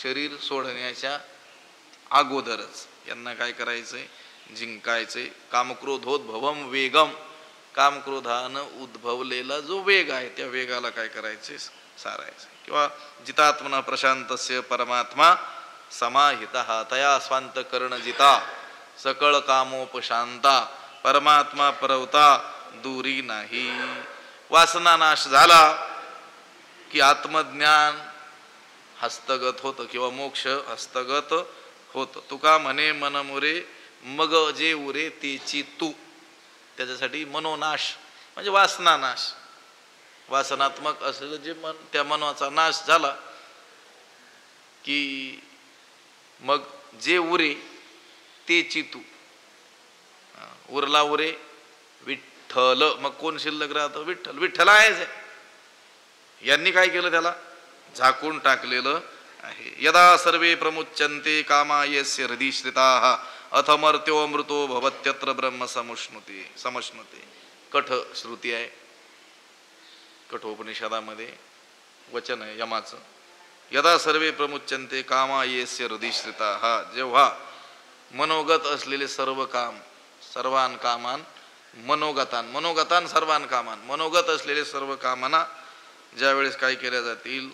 शरीर सोडण्याच्या अगोदरच यांना काय करायचंय? जिंकायचंय. कामक्रोधोद्भवम वेगम, कामक्रोधानं उद्भवलेला जो वेग आहे त्या वेगाला काय करायचे? सारायचे. किंवा जितात्मना प्रशांतस्य परमात्मा समाहितः तया स्वांत कर्ण जिता सकळ कामोपशांता परमात्मा परवता दूरी नाही. वासना नाश झाला की आत्मज्ञान हस्तगत होतं किंवा मोक्ष हस्तगत होतं. तुका म्हणे मन मुरे मग जे उरे तेची तू. त्याच्यासाठी मनोनाश म्हणजे वासना नाश. वासनात्मक असलेलं जे मन, त्या मनाचा नाश झाला की मग जे उरे ते चितू. उरला उरे विठ्ठल. मग कोण शिल्लक राहतं? विठ्ठल. विठ्ठल आहेच. यांनी काय केलं? त्याला झाकून टाकलेलं आहे. यदा सर्वे प्रमुच्यन्ते कामायस्य हृदि श्रिताः अथमर्त्यो अमृतो भवत्यत्र ब्रह्म समश्नुते. कठ श्रुती आहे, कठोपनिषदामध्ये वचन आहे यमाचं. यदा सर्वे प्रमुच्यन्ते कामायस्य हृदि श्रिताः. जेव्हा मनोगत असलेले सर्व काम, सर्वान कामान मनोगतान, मनोगतान सर्वान कामान, मनोगत असलेले सर्व कामांना ज्यावेळेस काय केल्या जातील?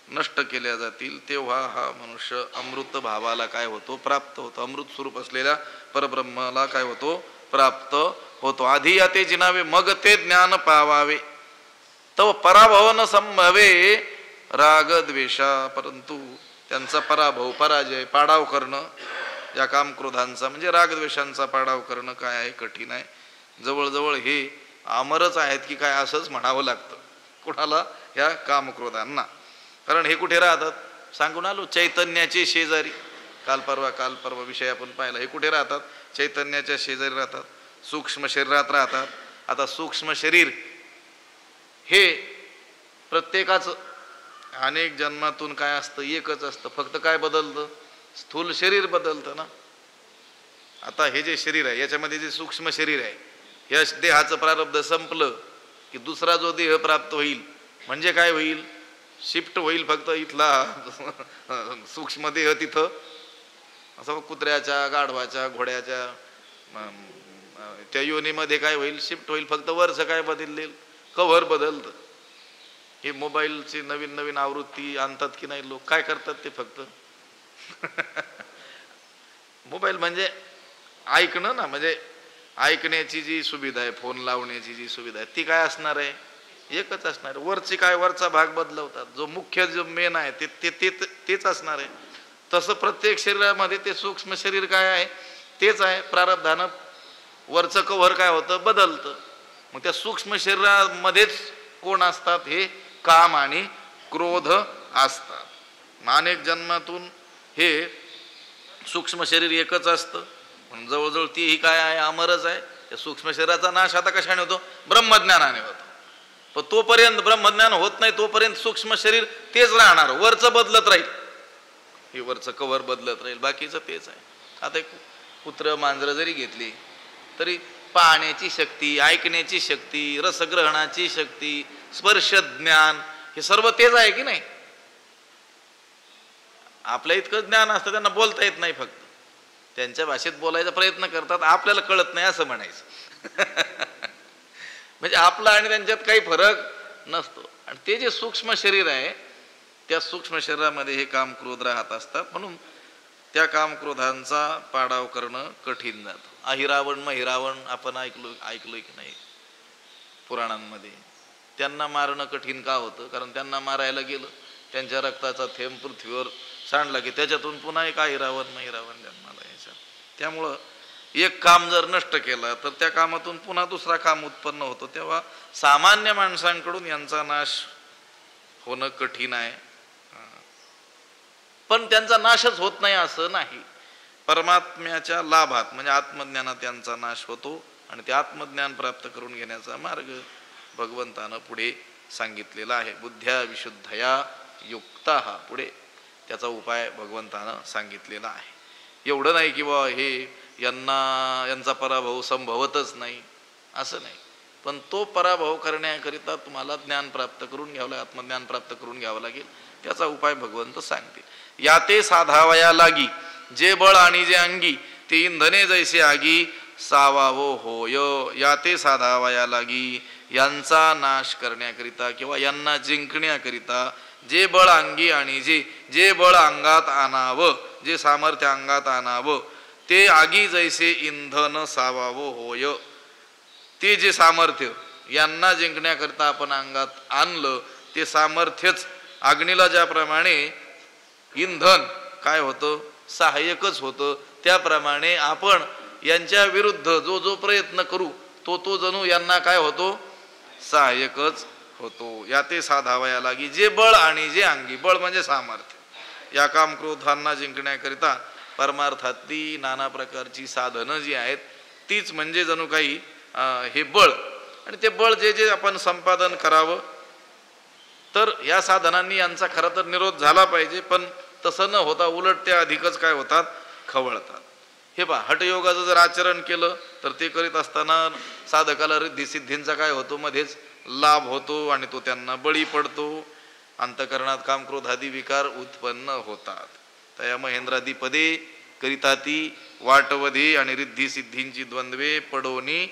नष्ट केल्या जातील. तेव्हा हा मनुष्य अमृत भावाला काय होतो? प्राप्त होतो. अमृत स्वरूप असलेल्या परब्रह्माला काय होतो? प्राप्त होतो. आधी या ते जिनावे मग ते ज्ञान पावावे. तव पराभव न संभवे राग द्वेषा. परंतु त्यांचा पराभव, पराजय, पाडाव करणं या कामक्रोधांचा म्हणजे रागद्वेषांचा पाडाव करणं काय आहे? कठीण आहे. जवळजवळ हे अमरच आहेत की काय असंच म्हणावं लागतं कुणाला? ह्या कामक्रोधांना. कारण हे कुठे राहतात? सांगून आलो, चैतन्याचे शेजारी. काल परवा विषय आपण पाहिला. हे कुठे राहतात? चैतन्याच्या शेजारी राहतात, सूक्ष्म शरीरात राहतात. आता सूक्ष्म शरीर हे प्रत्येकाचं अनेक जन्मातून काय असतं? एकच असतं. फक्त काय बदलतं? स्थूल शरीर बदलतं ना. आता हे जे शरीर आहे याच्यामध्ये जे सूक्ष्म शरीर आहे, या देहाचं प्रारब्ध संपलं की दुसरा जो देह प्राप्त होईल म्हणजे काय होईल? शिफ्ट होईल. फक्त इथला सूक्ष्म देह तिथं असं कुत्र्याच्या, गाढवाच्या, घोड्याच्या त्या योनीमध्ये काय होईल? शिफ्ट होईल. फक्त वरचं काय बदलेल? कव्हर बदलतं. हे मोबाईलची नवीन नवीन आवृत्ती आणतात की नाही लोक, काय करतात ते फक्त मोबाईल म्हणजे ऐकणं ना, म्हणजे ऐकण्याची जी सुविधा आहे, फोन लावण्याची जी सुविधा आहे ती काय असणार आहे? एकच असणार. वरची काय? वरचा भाग बदलवतात. जो मुख्य जो मेन आहे तेच असणार आहे. तसं प्रत्येक शरीरामध्ये ते सूक्ष्म शरीर काय आहे? तेच आहे. प्रारब्धानं वरचं कव्हर काय होतं? बदलतं. मग त्या सूक्ष्म शरीरामध्येच कोण असतात? हे काम आणि क्रोध असतात. अनेक जन्मातून हे सूक्ष्म शरीर एकच असतं. म्हणून जवळजवळ तीही काय आहे? अमरच आहे. त्या सूक्ष्म शरीराचा नाश आता कशाने होतो? ब्रह्मज्ञानाने होतो. पण तोपर्यंत ब्रह्मज्ञान होत नाही तोपर्यंत सूक्ष्म शरीर तेच राहणार. वरचं बदलत राहील, हे वरचं कव्हर बदलत राहील, बाकीचं तेच आहे. आता एक कुत्र मांजरं जरी घेतली तरी पाहण्याची शक्ती, ऐकण्याची शक्ती, रसग्रहणाची शक्ती, स्पर्श ज्ञान हे सर्व तेच आहे की नाही? आपल्या इतकं ज्ञान असतं, त्यांना बोलता येत नाही. फक्त त्यांच्या भाषेत बोलायचा प्रयत्न करतात, आपल्याला कळत नाही असं म्हणायचं. म्हणजे आपला आणि त्यांच्यात काही फरक नसतो. आणि ते जे सूक्ष्म शरीर आहे त्या सूक्ष्म शरीरामध्ये हे काम क्रोध राहत असतात. म्हणून त्या काम क्रोधांचा पाडाव करणं कठीण जातं. अहिरावण महिरावण आपण ऐकलोय की नाही पुराणांमध्ये? त्यांना मारणं कठीण का होतं? कारण त्यांना मारायला गेलं, त्यांच्या रक्ताचा थेंब पृथ्वीवर सांडला की त्याच्यातून पुन्हा एक अहिरावण महिरावण जन्माला यायचा. त्यामुळं एक काम जर नष्ट केलं तर त्या कामातून पुन्हा दुसरा काम उत्पन्न होतो. तेव्हा सामान्य माणसांकडून यांचा नाश होणं कठीण आहे. पण त्यांचा नाशच होत नाही असं नाही. परमात्म्याच्या लाभात म्हणजे आत्मज्ञानात त्यांचा नाश होतो आणि ते आत्मज्ञान प्राप्त करून घेण्याचा मार्ग भगवंतानं पुढे सांगितलेला आहे. बुद्ध्या विशुद्धया युक्ता हा पुढे त्याचा उपाय भगवंतानं सांगितलेला आहे. एवढं नाही की बा हे यांचा पराभव संभवतच नाही असं नाही, पण तो पराभव करण्याकरिता तुम्हाला ज्ञान प्राप्त करून घ्यावं लागेल, आत्मज्ञान प्राप्त करून घ्यावं लागेल. त्याचा उपाय भगवंत सांगतील. या ते साधावया लागी जे बळ आणि जे अंगी ते इंधने जैसे आगी सावावो होय. या ते साधावया लागी यांचा नाश करण्याकरिता किंवा यांना जिंकण्याकरिता जे बळ अंगी आणि जे बळ अंगात आणावं, जे सामर्थ्य अंगात आणावं ते आगी जैसे इंधन सावावं होय. ते जे सामर्थ्य यांना जिंकण्याकरिता आपण अंगात आणलं ते सामर्थ्यच अग्नीला ज्याप्रमाणे इंधन काय होतं सहाय्यकच होतं, त्याप्रमाणे आपण यांच्या विरुद्ध जो प्रयत्न करू तो जणू यांना काय होतो सहाय्यकच होतो. या ते साधावया लागी जे बळ आणि जे अंगी. बळ म्हणजे सामर्थ्य. या काम क्रोधांना जिंकण्याकरिता परमार्थातली नाना प्रकारची साधनं जी आहेत तीच म्हणजे जणू काही हे बळ. आणि ते बळ जे आपण संपादन करावं तर या साधनांनी यांचा खरं तर निरोध झाला पाहिजे, पण तसं न होता उलट ते अधिकच काय होतात खवळतात. हे पहा, हठयोगाचं जर आचरण केलं तर ते करीत असताना साधकाला रिद्धिसिद्धींचा काय होतो मध्येच लाभ होतो आणि तो त्यांना बळी पडतो. अंतकरणात कामक्रोधादी विकार उत्पन्न होतात. तया महेंद्रादी पदे करिताती वाटवधी आणि रिद्धिसिद्धींची द्वंद्वे पडोनी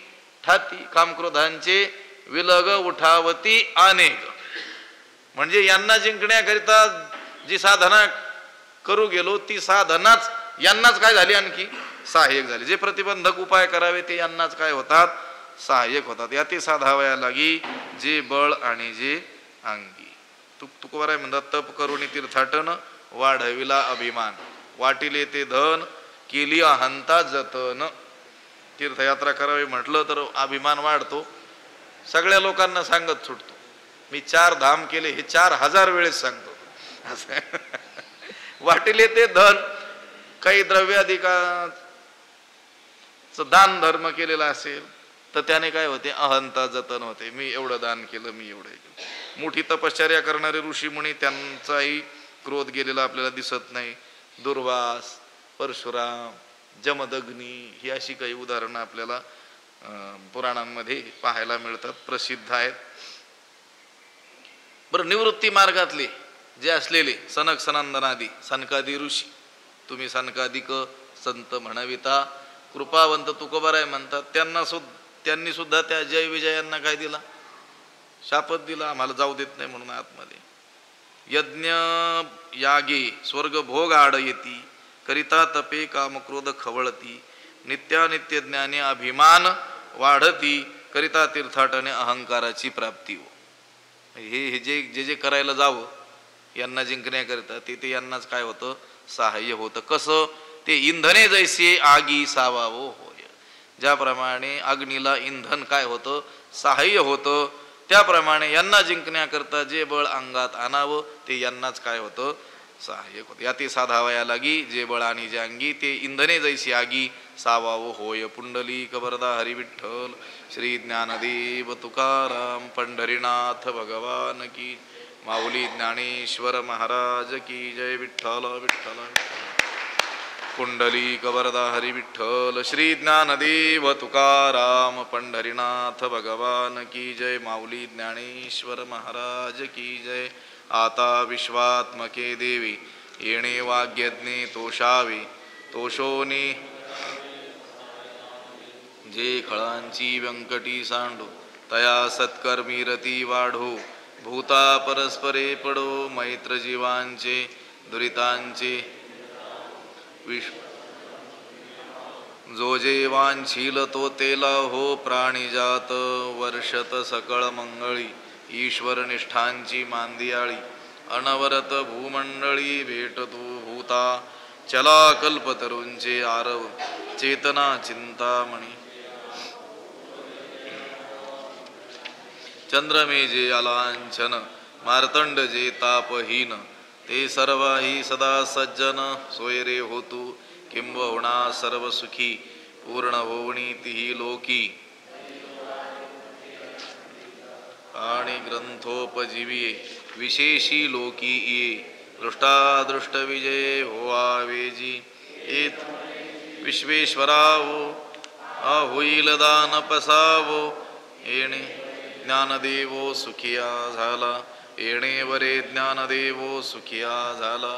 ठाती. कामक्रोधांचे विलग उठावती अनेक. म्हणजे यांना जिंकण्याकरिता जी साधना करू गेलो ती साधनाच यांनाच काय झाली आणखी सहाय्यक झाली. जे प्रतिबंधक उपाय करावे ते यांनाच काय होतात सहाय्यक होतात. या ते साधावया लागी जे बळ आणि जे अंगी. तुकोबाराय म्हणतात तप करुणी तीर्थाटन वाढविला अभिमान वाटिले ते धन केली अहंता जतन. तीर्थयात्रा करावी म्हटलं तर अभिमान वाढतो. सगळ्या लोकांना सांगत सुटतो मी 4 धाम केले, हे 4000 वेळेस सांगतो. वाटिले ते धन, काही द्रव्याधिकाचं दान धर्म केलेला असेल तर त्याने काय होते अहंता जतन होते. मी एवढं दान केलं, मी एवढं केलं. मोठी तपश्चर्या करणारे ऋषी मुनी त्यांचाही क्रोध गेलेला आपल्याला दिसत नाही. दुर्वास, परशुराम, जमदग्नी ही अशी काही उदाहरणं आपल्याला पुराणांमध्ये पाहायला मिळतात, प्रसिद्ध आहेत. बरं, निवृत्ती मार्गातले जे असलेले सनक सनंदनादी सनकादी ऋषी, तुम्ही सनकादिक संत म्हणविता, कृपावंत तुकोबाराय म्हणतात, त्यांनी सुद्धा त्या जय विजयांना काय दिला शापच दिला, आम्हाला जाऊ देत नाही म्हणून आतमध्ये. यज्ञ यागे स्वर्ग भोग आड येती करिता तपे कामक्रोध खवळती नित्यानित्य ज्ञाने अभिमान वाढती करिता तीर्थाटने अहंकाराची प्राप्ती हो. हे जे करायला जावं यांना जिंकण्याकरिता ते यांनाच काय होतं सहाय्य होतं. कसं ते इंधने जैसे आगी सावावो होय. ज्याप्रमाणे अग्नीला इंधन काय होतं सहाय्य होतं त्याप्रमाणे यांना जिंकण्याकरता जे बळ अंगात आणावं ते यांनाच काय होतं सहाय्यक होतं. या ते साधावया लागी जे बळ आणि जे अंगी ते इंधने जैसी आगी सावावो होय. पुंडलिक वरदा हरी विठ्ठल श्री ज्ञानदेव तुकाराम पंढरीनाथ भगवान की माऊली ज्ञानेश्वर महाराज की जय. विठ्ठल विठ्ठल. पुंडलिक वरदा हरी विठ्ठल श्री ज्ञानदेव तुकाराम पंढरीनाथ भगवान की जय. माऊली ज्ञानेश्वर महाराज की जय. आता विश्वात्मके देवी येणे वाग्यज्ञे तोषावे तोषोनी जे खळांची व्यंकटी सांडो तया सत्कर्मी रती वाढो भूता परस्परे पडो मैत्र जीवांचे दुरितांचे जो जे वांछील तो तेला हो प्राणीजात वर्षत सकळ मंगळी ईश्वर निष्ठांची मांदियाळी अनवरत भूमंडळी भेटतो भूता चला कल्पतरूंचे आरव चेतना चिंतामणी चंद्रमे जे अलांछन मार्तंड जे तापहीन ते सर्वही सदा सज्जन सोयरे होतू किंबहुना सर्व सुखी पूर्ण होवणी तिही लोकी आणि ग्रंथोपजीवी विशेषी लोकी ये दृष्टादृष्ट विजय होवावेजी येत विश्वेश्वरावो होईल दान पसावो येणे ज्ञानदेवो सुखिया झाला येणे वरे ज्ञानदेवो सुखिया झाला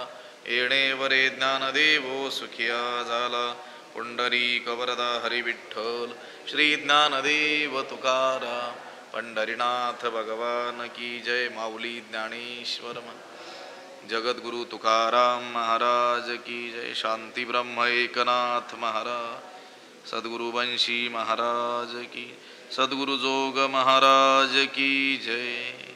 येणे वरे ज्ञानदेवो सुखिया झाला पुंडरीक वरदा हरी विठ्ठल श्री ज्ञानदेव तुकारा पंढरीनाथ भगवान की जय माऊली ज्ञानेश्वर जगद्गुरु तुकाराम महाराज की जय शांती ब्रह्म एकनाथ महाराज सद्गुरु वंशी महाराज की सद्गुरु जोग महाराज की जय।